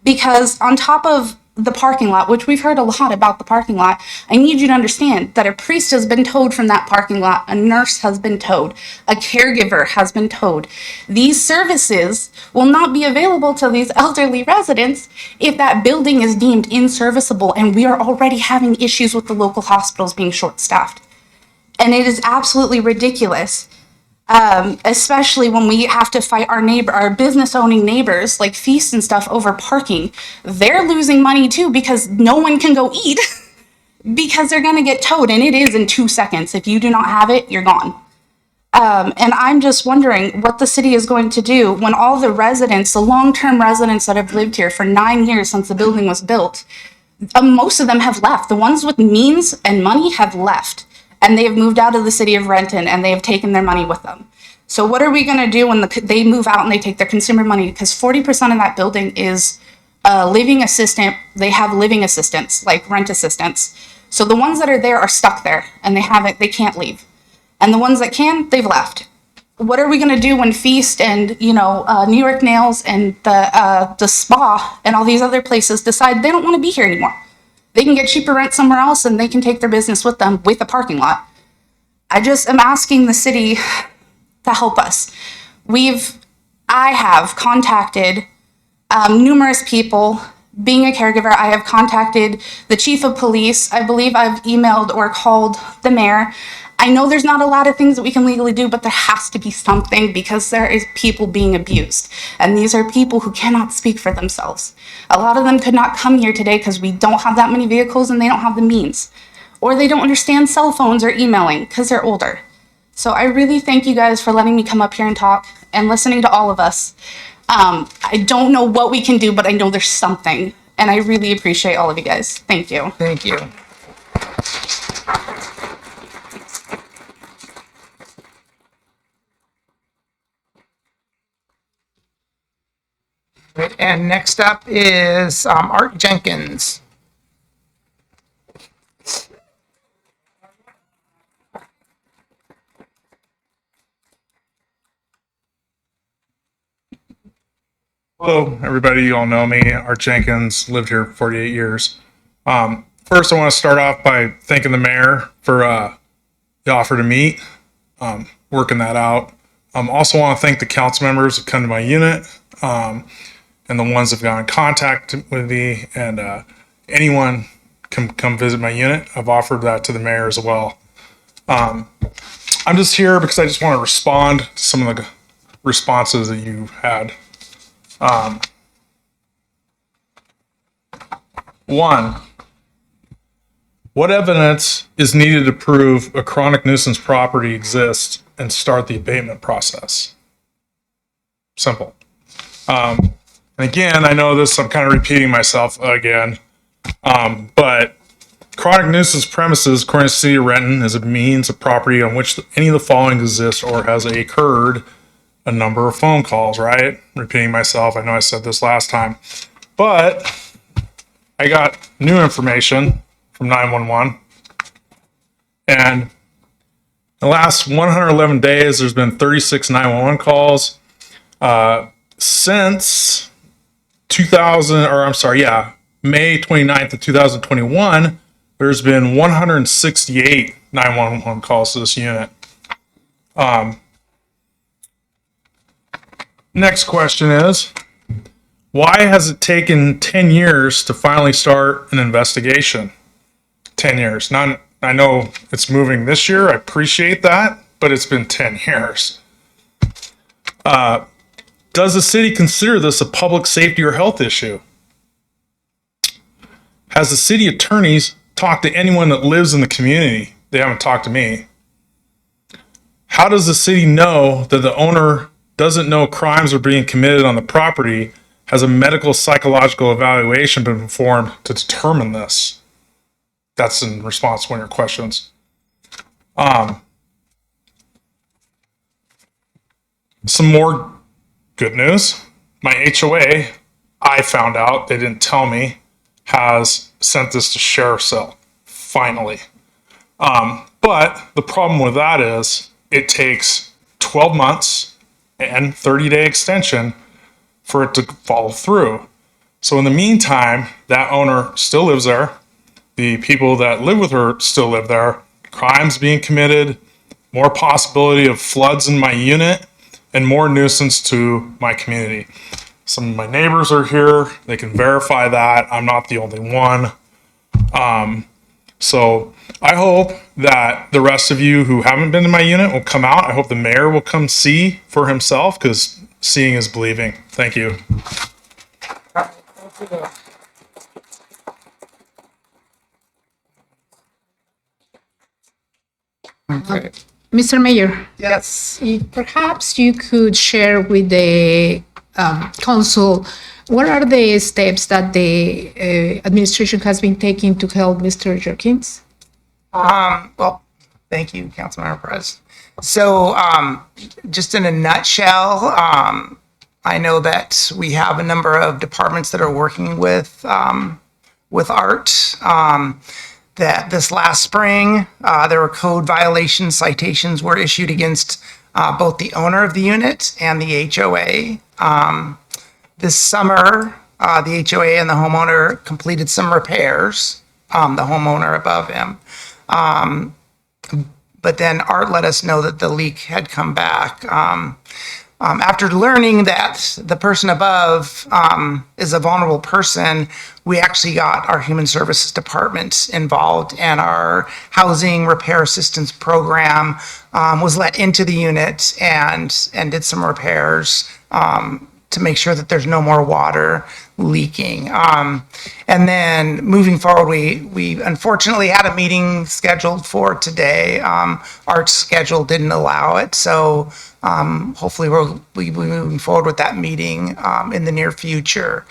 because on top of the parking lot, which we've heard a lot about the parking lot, I need you to understand that a priest has been towed from that parking lot, a nurse has been towed, a caregiver has been towed. These services will not be available to these elderly residents if that building is deemed inserviceable, and we are already having issues with the local hospitals being short-staffed. And it is absolutely ridiculous. Especially when we have to fight our business owning neighbors like Feast and stuff over parking. They're losing money too because no one can go eat because they're going to get towed, and it is in 2 seconds. If you do not have it, you're gone. And I'm just wondering what the city is going to do when all the residents, the long-term residents that have lived here for 9 years since the building was built, most of them have left. The ones with means and money have left. And they have moved out of the city of Renton, and they have taken their money with them. So what are we going to do when they move out and they take their consumer money? Because 40% of that building is living assistant. They have living assistants, like rent assistants. So the ones that are there are stuck there, and they can't leave. And the ones that can, they've left. What are we going to do when Feast and, New York Nails and the spa and all these other places decide they don't want to be here anymore? They can get cheaper rent somewhere else and they can take their business with them with a parking lot. I just am asking the city to help us. I have contacted numerous people. Being a caregiver, I have contacted the chief of police. I believe I've emailed or called the mayor. I know there's not a lot of things that we can legally do, but there has to be something because there is people being abused. And these are people who cannot speak for themselves. A lot of them could not come here today because we don't have that many vehicles and they don't have the means. Or they don't understand cell phones or emailing because they're older. So I really thank you guys for letting me come up here and talk and listening to all of us. I don't know what we can do, but I know there's something. And I really appreciate all of you guys. Thank you. Thank you. Right, and next up is Art Jenkins. Hello, everybody. You all know me. Art Jenkins, lived here 48 years. First, I want to start off by thanking the mayor for the offer to meet, working that out. Also want to thank the council members who come to my unit and the ones that have got in contact with me, and anyone can come visit my unit. I've offered that to the mayor as well. I'm just here because I just want to respond to some of the responses that you had. One, what evidence is needed to prove a chronic nuisance property exists and start the abatement process? Simple. And again, I know this, I'm kind of repeating myself again, but chronic nuisance premises, according to the City of Renton, is a means of property on which any of the following exists or has occurred a number of phone calls, right? Repeating myself. I know I said this last time, but I got new information from 911. And in the last 111 days, there's been 36 911 calls. Since May 29th of 2021, there's been 168 911 calls to this unit. Next question is, why has it taken 10 years to finally start an investigation? 10 years. I know it's moving this year. I appreciate that, but it's been 10 years. Does the city consider this a public safety or health issue? Has the city attorneys talked to anyone that lives in the community? They haven't talked to me. How does the city know that the owner doesn't know crimes are being committed on the property? Has a medical psychological evaluation been performed to determine this? That's in response to one of your questions. Some more good news. My HOA, I found out, they didn't tell me, has sent this to sheriff's cell, finally. But the problem with that is it takes 12 months and 30-day extension for it to follow through. So in the meantime, that owner still lives there. The people that live with her still live there. Crimes being committed, more possibility of floods in my unit, and more nuisance to my community. Some of my neighbors are here. They can verify that. I'm not the only one. So I hope that the rest of you who haven't been to my unit will come out. I hope the mayor will come see for himself, because seeing is believing. Thank you. Okay. Mr. Mayor, Yes. perhaps you could share with the council what are the steps that the administration has been taking to help Mr. Jenkins? Well, thank you, Councilmember Perez. So, just in a nutshell, I know that we have a number of departments that are working with Art. that this last spring, there were code violation citations were issued against both the owner of the unit and the HOA. This summer, the HOA and the homeowner completed some repairs, the homeowner above him. But then Art let us know that the leak had come back. After learning that the person above is a vulnerable person, we actually got our Human Services Department involved, and our Housing Repair Assistance Program was let into the unit and did some repairs to make sure that there's no more water leaking. And then moving forward, we unfortunately had a meeting scheduled for today. Art's schedule didn't allow it, so hopefully we'll be moving forward with that meeting in the near future.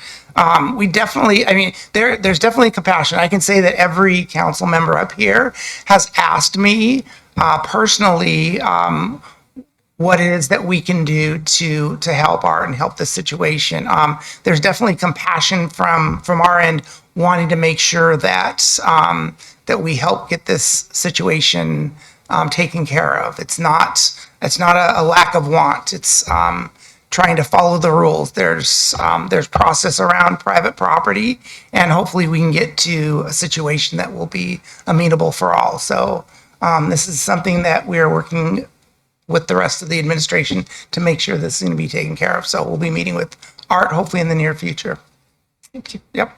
We definitely, I mean, there's definitely compassion. I can say that every council member up here has asked me personally what it is that we can do to help Art and help this situation. There's definitely compassion from our end, wanting to make sure that that we help get this situation taken care of. It's not a lack of want. It's trying to follow the rules. There's process around private property, and hopefully we can get to a situation that will be amenable for all. So this is something that we are working with the rest of the administration to make sure this is going to be taken care of. So we'll be meeting with Art hopefully in the near future. Thank you. Yep.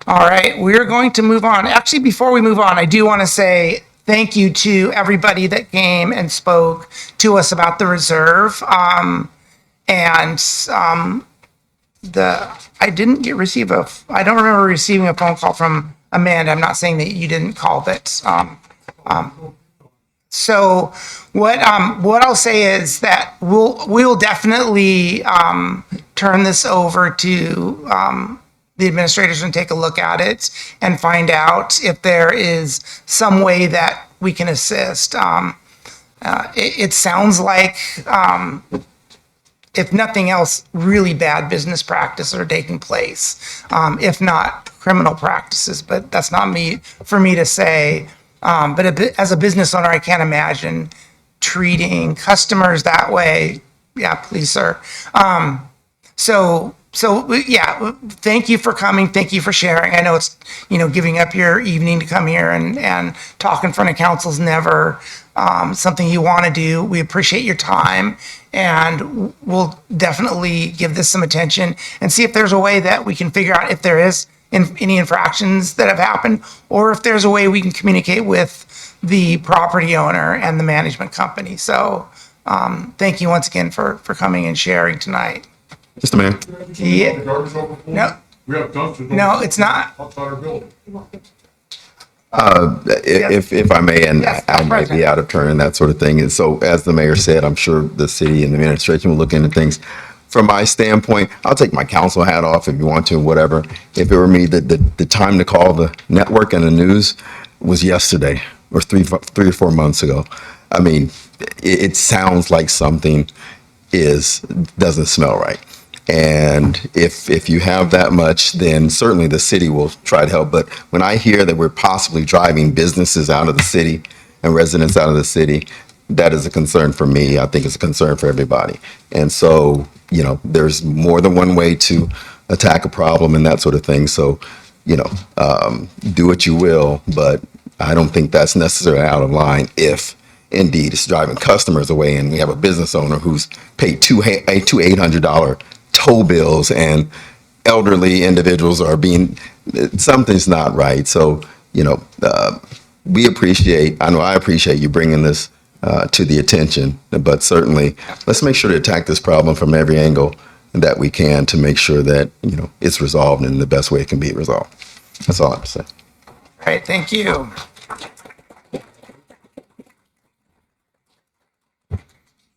All right, we're going to move on. Actually, before we move on, I do want to say thank you to everybody that came and spoke to us about the reserve. I don't remember receiving a phone call from Amanda. I'm not saying that you didn't call, but so what I'll say is that we'll definitely turn this over to the administrators and take a look at it and find out if there is some way that we can assist. It sounds like, if nothing else, really bad business practices are taking place, if not criminal practices, but that's not for me to say. But as a business owner, I can't imagine treating customers that way. Yeah, please, sir. So yeah, thank you for coming. Thank you for sharing. I know it's, giving up your evening to come here and talk in front of council is never something you want to do. We appreciate your time, and we'll definitely give this some attention and see if there's a way that we can figure out if there is any infractions that have happened, or if there's a way we can communicate with the property owner and the management company. So thank you once again for coming and sharing tonight. Mr. Mayor. Yeah. No. We have dumpsters. No, it's not. Outside our building. If I may, and Yes, I might be out of turn and that sort of thing. And so, as the mayor said, I'm sure the city and the administration will look into things. From my standpoint, I'll take my council hat off if you want to, whatever. If it were me, the time to call the network and the news was yesterday or three or 4 months ago. I mean, it sounds like something doesn't smell right. And if you have that much, then certainly the city will try to help. But when I hear that we're possibly driving businesses out of the city and residents out of the city, that is a concern for me. I think it's a concern for everybody. And so, there's more than one way to attack a problem and that sort of thing. So, do what you will, but I don't think that's necessarily out of line if indeed it's driving customers away and we have a business owner who's paid two $800 toll bills and elderly individuals are something's not right. So, we appreciate, I appreciate you bringing this to the attention, but certainly let's make sure to attack this problem from every angle that we can to make sure that, it's resolved in the best way it can be resolved. That's all I have to say. All right, thank you.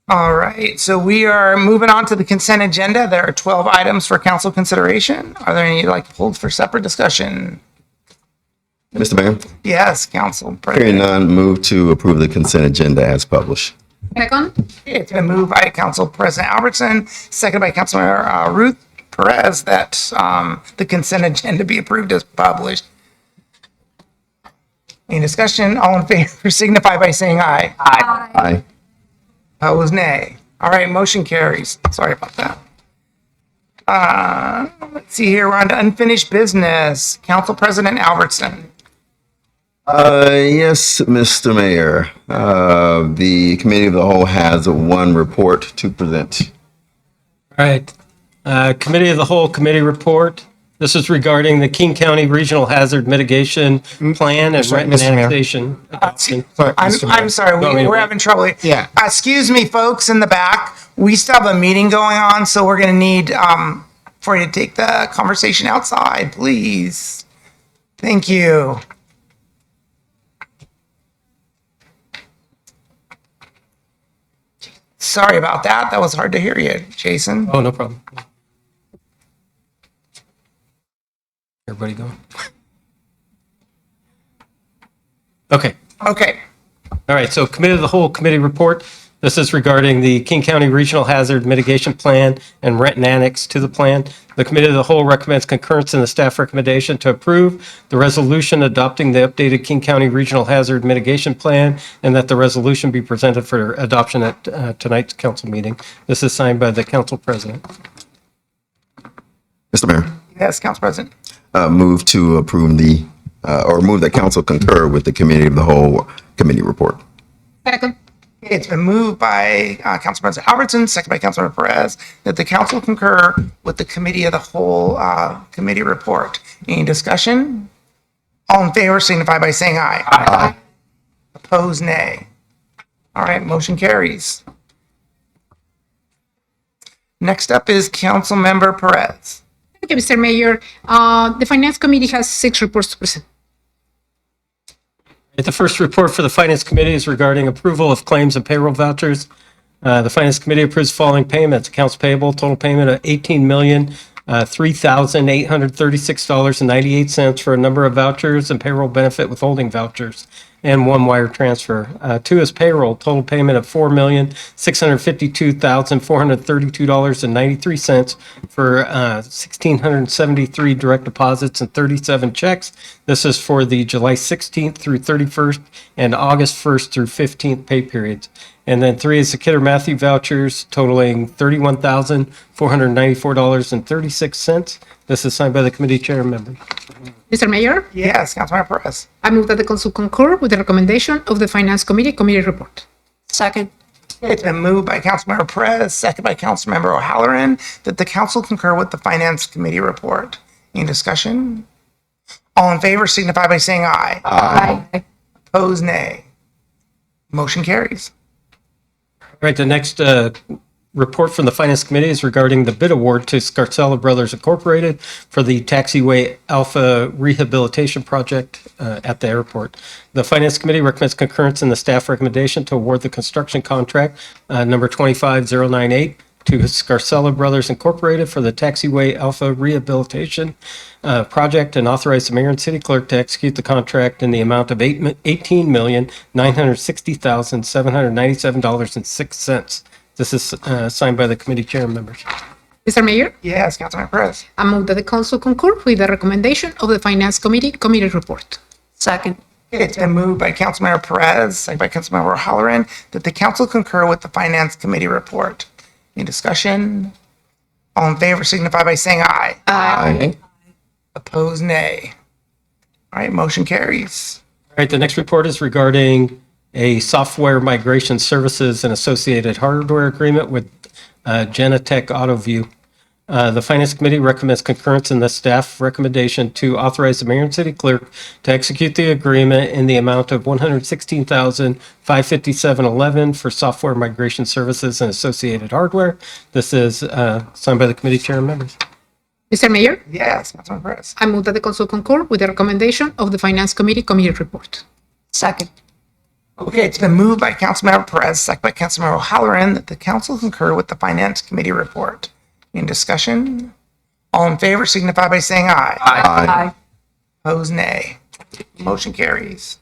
All right, so we are moving on to the consent agenda. There are 12 items for council consideration. Are there any you'd like to hold for separate discussion? Mr. Mayor? Yes, Council Hearing President. none, move to approve the consent agenda as published. Second. It's been moved by Council President Albertson, seconded by Councilmember Ruth Perez, that the consent agenda be approved as published. Any discussion? All in favor signify by saying aye. Aye. Opposed, nay. All right, motion carries. Sorry about that. Let's see here, we're on to unfinished business. Council President Albertson. Yes, Mr. Mayor. The Committee of the Whole has one report to present. All right. Committee of the Whole Committee report. This is regarding the King County Regional Hazard Mitigation Plan and Renton Mr. Mayor. annexation. I'm sorry, Want me to we're wait? having trouble. Yeah. Excuse me, folks in the back. We still have a meeting going on, so we're gonna need for you to take the conversation outside, please. Thank you. Sorry about that. That was hard to hear you, Jason. Oh, no problem. Everybody going? Okay. Okay. All right, so Committee of the Whole Committee report. This is regarding the King County Regional Hazard Mitigation Plan and Renton Annex to the plan. The Committee of the Whole recommends concurrence in the staff recommendation to approve the resolution adopting the updated King County Regional Hazard Mitigation Plan and that the resolution be presented for adoption at tonight's council meeting. This is signed by the council president. Mr. Mayor, Yes, Council President. move to approve move that council concur with the Committee of the Whole Committee report. Second. It's been moved by Council President Albertson, second by Councilmember Perez, that the council concur with the Committee of the Whole Committee report. Any discussion? All in favor signify by saying aye. Aye. Opposed, nay. All right, motion carries. Next up is Councilmember Perez. Thank you, Mr. Mayor. The Finance Committee has 6 reports to present. The first report for the Finance Committee is regarding approval of claims and payroll vouchers. The Finance Committee approves following payments. Accounts payable, total payment of $18,003,836.98 for a number of vouchers and payroll benefit withholding vouchers, and 1 wire transfer. 2 is payroll, total payment of $4,652,432.93 for 1,673 direct deposits and 37 checks. This is for the July 16th through 31st and August 1st through 15th pay periods. And then 3 is the Kidder Matthew vouchers totaling $31,494.36. This is signed by the committee chair and members. Mr. Mayor, Yes, Councilmember Perez. I move that the council concur with the recommendation of the Finance Committee committee report. Second. It's been moved by Councilmember Perez, second by Councilmember O'Halloran, that the council concur with the Finance Committee report. Any discussion? All in favor signify by saying aye. Aye. Opposed, nay. Motion carries. All right, the next report from the Finance Committee is regarding the bid award to Scarcella Brothers Incorporated for the Taxiway Alpha Rehabilitation Project at the airport. The Finance Committee recommends concurrence in the staff recommendation to award the construction contract number 25098 to Scarcella Brothers Incorporated for the Taxiway Alpha Rehabilitation Project and authorize the mayor and city clerk to execute the contract in the amount of $18,960,797.06. This is signed by the committee chair and members. Mr. Mayor, Yes, Councilmember Perez. I move that the council concur with the recommendation of the Finance Committee committee report. Second. It's been moved by Councilmember Perez, second by Councilmember O'Halloran, that the council concur with the Finance Committee report. Any discussion? All in favor signify by saying aye. Aye. Opposed, nay. All right, motion carries. All right, the next report is regarding a software migration services and associated hardware agreement with Genetec AutoView. The Finance Committee recommends concurrence in the staff recommendation to authorize the mayor and city clerk to execute the agreement in the amount of $116,557.11 for software migration services and associated hardware. This is signed by the committee chair and members. Mr. Mayor, Yes, Councilmember Perez. I move that the council concur with the recommendation of the Finance Committee committee report. Second. Okay, it's been moved by Councilmember Perez, second by Councilmember O'Halloran, that the council concur with the Finance Committee report. In discussion? All in favor signify by saying aye. Aye. Opposed, nay. Motion carries.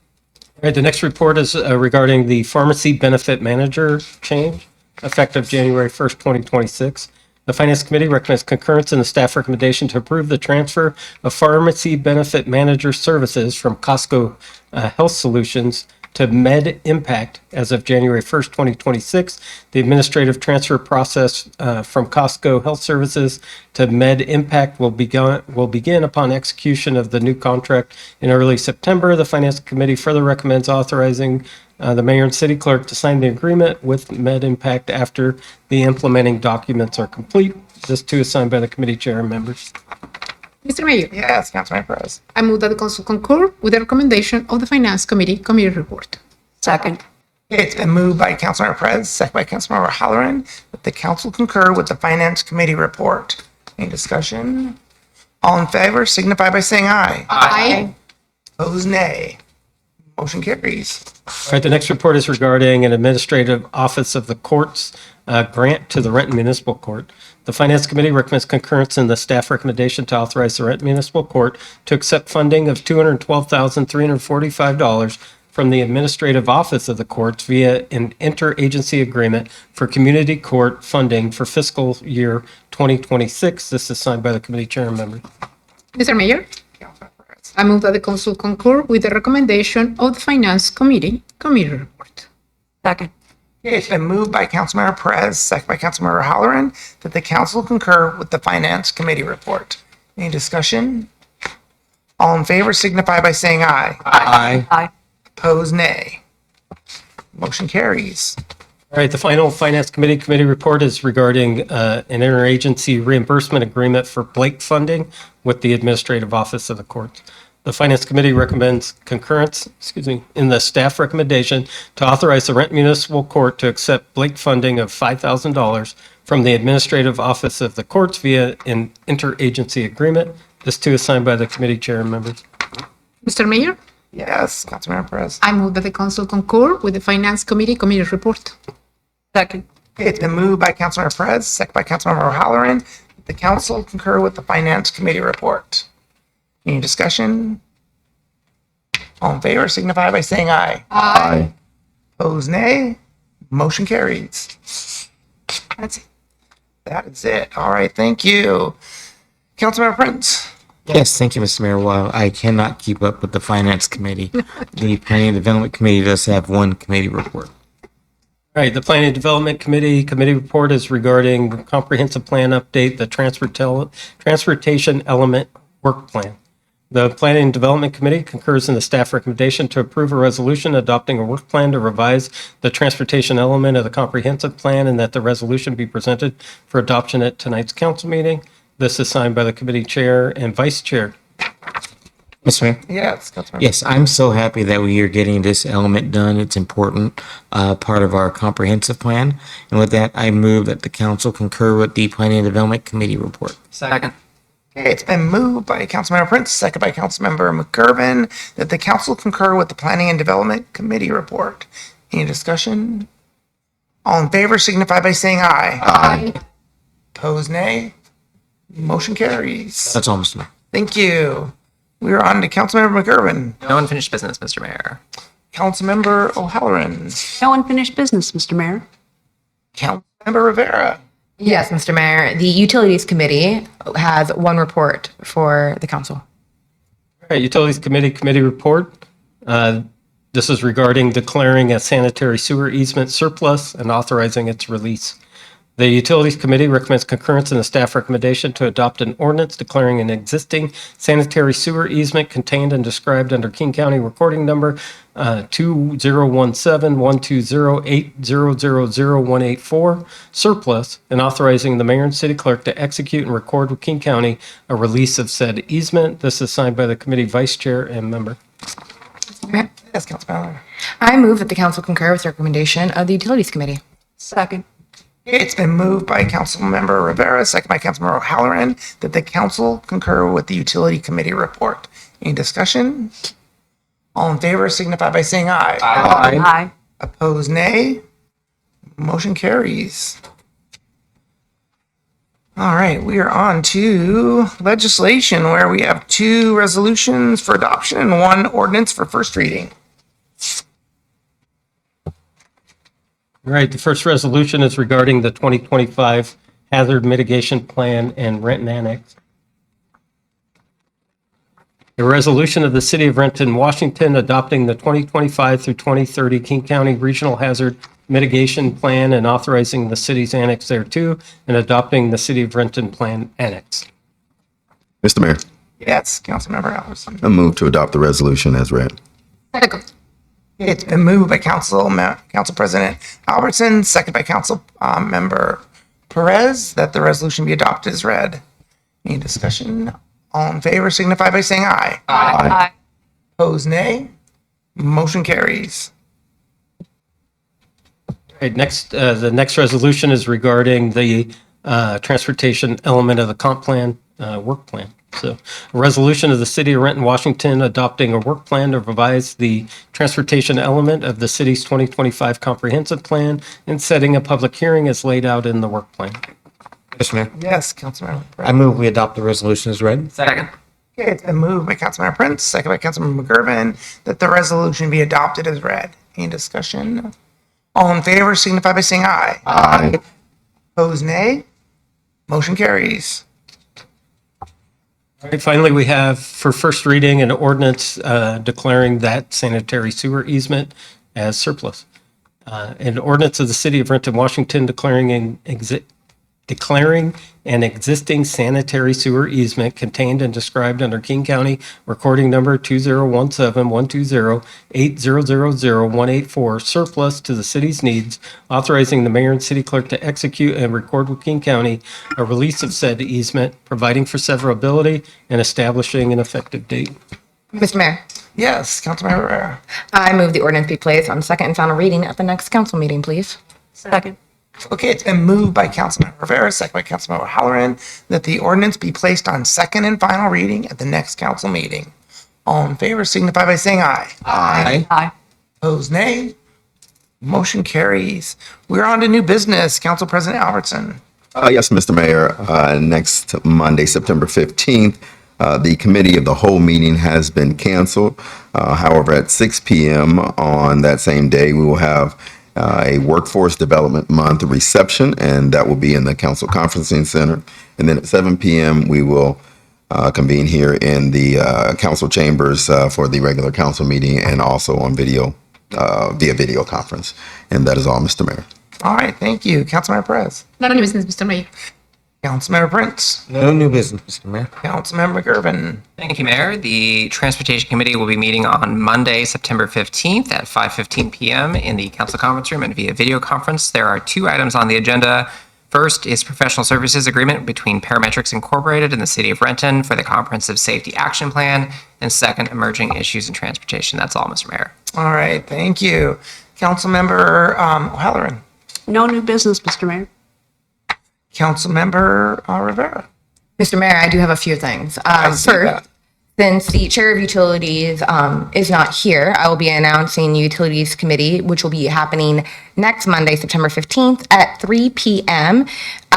All right, the next report is regarding the pharmacy benefit manager change effective January 1st, 2026. The Finance Committee recommends concurrence in the staff recommendation to approve the transfer of pharmacy benefit manager services from Costco Health Solutions to Med Impact as of January 1st, 2026. The administrative transfer process from Costco Health Services to Med Impact will begin upon execution of the new contract in early September. The Finance Committee further recommends authorizing the mayor and city clerk to sign the agreement with Med Impact after the implementing documents are complete. This too is signed by the committee chair and members. Mr. Mayor, Yes, Councilmember Perez. I move that the council concur with the recommendation of the Finance Committee report. Second. Okay, it's been moved by Councilmember Perez, second by Councilmember Halloran, that the council concur with the Finance Committee report. Any discussion? All in favor signify by saying aye. Aye. Opposed, nay. Motion carries. All right, the next report is regarding an administrative office of the courts grant to the Renton Municipal Court. The Finance Committee recommends concurrence in the staff recommendation to authorize the Renton Municipal Court to accept funding of $212,345 from the administrative office of the courts via an interagency agreement for community court funding for fiscal year 2026. This is signed by the committee chair and members. Mr. Mayor, I move that the council concur with the recommendation of the Finance Committee report. Second. Okay, it's been moved by Councilmember Perez, second by Councilmember Halloran, that the council concur with the Finance Committee report. Any discussion? All in favor signify by saying aye. Aye. Aye. Opposed, nay. Motion carries. All right, the final Finance Committee report is regarding an interagency reimbursement agreement for Blake funding with the administrative office of the courts. The Finance Committee recommends concurrence, in the staff recommendation to authorize the Renton Municipal Court to accept Blake funding of $5,000 from the administrative office of the courts via an interagency agreement. This too is signed by the committee chair and members. Mr. Mayor, Yes, Councilmember Perez. I move that the council concur with the Finance Committee report. Second. Okay, it's been moved by Councilmember Perez, second by Councilmember Halloran, that the council concur with the Finance Committee report. Any discussion? All in favor signify by saying aye. Aye. Opposed, nay. Motion carries. That's it. That is it. All right, thank you. Councilmember Prince. Yes, thank you, Mr. Mayor. While I cannot keep up with the Finance Committee, the Planning and Development Committee does have one committee report. All right, the Planning and Development Committee report is regarding comprehensive plan update, the transportation element work plan. The Planning and Development Committee concurs in the staff recommendation to approve a resolution adopting a work plan to revise the transportation element of the comprehensive plan and that the resolution be presented for adoption at tonight's council meeting. This is signed by the committee chair and vice chair. Mr. Mayor? Yes, Councilmember. Yes, I'm so happy that we are getting this element done. It's important part of our comprehensive plan. And with that, I move that the council concur with the Planning and Development Committee report. Second. Okay, it's been moved by Councilmember Prince, second by Councilmember McGurven, that the council concur with the Planning and Development Committee report. Any discussion? All in favor signify by saying aye. Aye. Opposed, nay. Motion carries. That's all, Mr. Mayor. Thank you. We are on to Councilmember McGurven. No unfinished business, Mr. Mayor. Councilmember O'Halloran. No unfinished business, Mr. Mayor. Councilmember Rivera. Yes, Mr. Mayor. The Utilities Committee has one report for the council. All right, Utilities Committee report. This is regarding declaring a sanitary sewer easement surplus and authorizing its release. The Utilities Committee recommends concurrence in the staff recommendation to adopt an ordinance declaring an existing sanitary sewer easement contained and described under King County Recording Number 2017-120-8000184 surplus and authorizing the mayor and city clerk to execute and record with King County a release of said easement. This is signed by the committee vice chair and member. Yes, Councilmember. I move that the council concur with the recommendation of the Utilities Committee. Second. It's been moved by Councilmember Rivera, second by Councilmember O'Halloran, that the council concur with the Utility Committee report. Any discussion? All in favor signify by saying aye. Aye. Opposed, nay. Motion carries. All right, we are on to legislation where we have 2 resolutions for adoption and 1 ordinance for first reading. All right, the first resolution is regarding the 2025 hazard mitigation plan and Renton Annex. A resolution of the City of Renton, Washington, adopting the 2025 through 2030 King County Regional Hazard Mitigation Plan and authorizing the city's annex thereto, and adopting the City of Renton Plan Annex. Mr. Mayor, Yes, Councilmember Albertson. I move to adopt the resolution as read. It's been moved by Council President Albertson, second by Council Member Perez, that the resolution be adopted as read. Any discussion? All in favor signify by saying aye. Aye. Opposed, nay. Motion carries. Right, next, the next resolution is regarding the transportation element of the comp plan, work plan. So, a resolution of the City of Renton, Washington, adopting a work plan to revise the transportation element of the city's 2025 comprehensive plan and setting a public hearing as laid out in the work plan. Mr. Mayor, Yes, Councilmember Perez. I move we adopt the resolution as read. Second. Okay, it's been moved by Councilmember Prince, second by Councilmember McGurven, that the resolution be adopted as read. Any discussion? All in favor signify by saying aye. Aye. Opposed, nay. Motion carries. All right, finally, we have for first reading an ordinance declaring that sanitary sewer easement as surplus. An ordinance of the City of Renton, Washington, declaring an existing sanitary sewer easement contained and described under King County Recording Number 2017-120-8000184 surplus to the city's needs, authorizing the mayor and city clerk to execute and record with King County a release of said easement, providing for severability and establishing an effective date. Mr. Mayor, Yes, Councilmember Rivera. I move the ordinance be placed on second and final reading at the next council meeting, please. Second. Okay, it's been moved by Councilmember Rivera, second by Councilmember Halloran, that the ordinance be placed on second and final reading at the next council meeting. All in favor signify by saying aye. Aye. Opposed, nay. Motion carries. We're on to new business. Council President Albertson. Yes, Mr. Mayor, next Monday, September 15th, the committee of the whole meeting has been canceled. However, at 6 p.m. on that same day, we will have a Workforce Development Month reception, and that will be in the Council Conferencing Center. And then at 7 p.m., we will convene here in the council chambers for the regular council meeting, and also on video, via video conference. And that is all, Mr. Mayor. All right, thank you. Councilmember Perez. None of your business, Mr. Mayor. Councilmember Prince. No new business, Mr. Mayor. Councilmember McGurven. Thank you, Mayor. The Transportation Committee will be meeting on Monday, September 15th at 5:15 p.m. in the council conference room and via video conference. There are two items on the agenda. First is professional services agreement between Parametrics Incorporated and the City of Renton for the Comprehensive Safety Action Plan. And second, emerging issues in transportation. That's all, Mr. Mayor. All right, thank you. Councilmember O'Halloran. No new business, Mr. Mayor. Councilmember Rivera. Mr. Mayor, I do have a few things. see that. First, since the Chair of Utilities is not here, I will be announcing the Utilities Committee, which will be happening next Monday, September 15th at 3 p.m.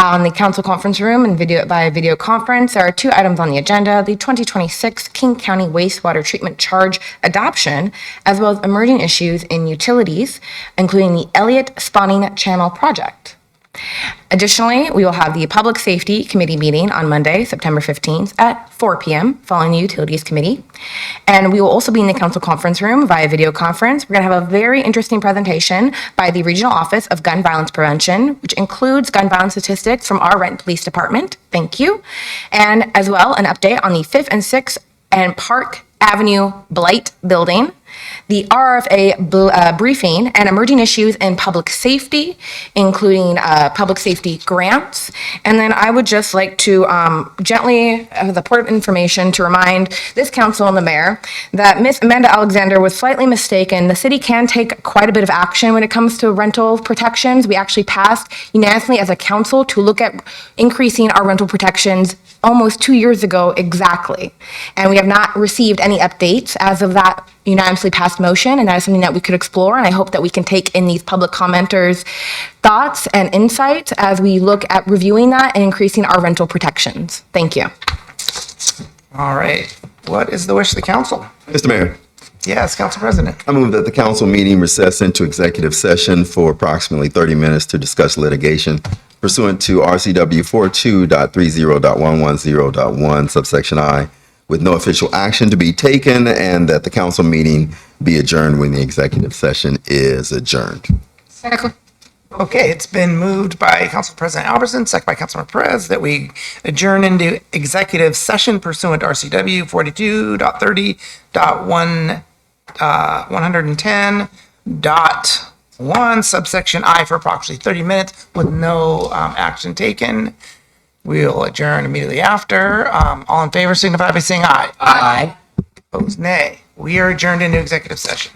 on the Council Conference Room and via video conference. There are two items on the agenda: the 2026 King County Wastewater Treatment Charge Adoption, as well as emerging issues in utilities, including the Elliott Spawning Channel Project. Additionally, we will have the Public Safety Committee meeting on Monday, September 15th at 4 p.m. following the Utilities Committee. And we will also be in the Council Conference Room via video conference. We're going to have a very interesting presentation by the Regional Office of Gun Violence Prevention, which includes gun violence statistics from our Renton Police Department. Thank you. And as well, an update on the 5th and 6th and Park Avenue Blight Building, the RFA briefing, and emerging issues in public safety, including public safety grants. And then I would just like to gently, the port of information, to remind this council and the mayor that Miss Amanda Alexander was slightly mistaken. The city can take quite a bit of action when it comes to rental protections. We actually passed unanimously as a council to look at increasing our rental protections almost 2 years ago exactly. And we have not received any updates as of that unanimously passed motion, and that is something that we could explore, and I hope that we can take in these public commenters' thoughts and insights as we look at reviewing that and increasing our rental protections. Thank you. All right. What is the wish of the council? Mr. Mayor, Yes, Council President. I move that the council meeting recess into executive session for approximately 30 minutes to discuss litigation pursuant to RCW 42.30.110.1 subsection I, with no official action to be taken, and that the council meeting be adjourned when the executive session is adjourned. Okay, it's been moved by Council President Albertson, second by Councilor Perez, that we adjourn into executive session pursuant to RCW 42.30.110.1 subsection I for approximately 30 minutes with no action taken. We'll adjourn immediately after. All in favor signify by saying aye. Aye. Opposed, nay. We are adjourned into executive session.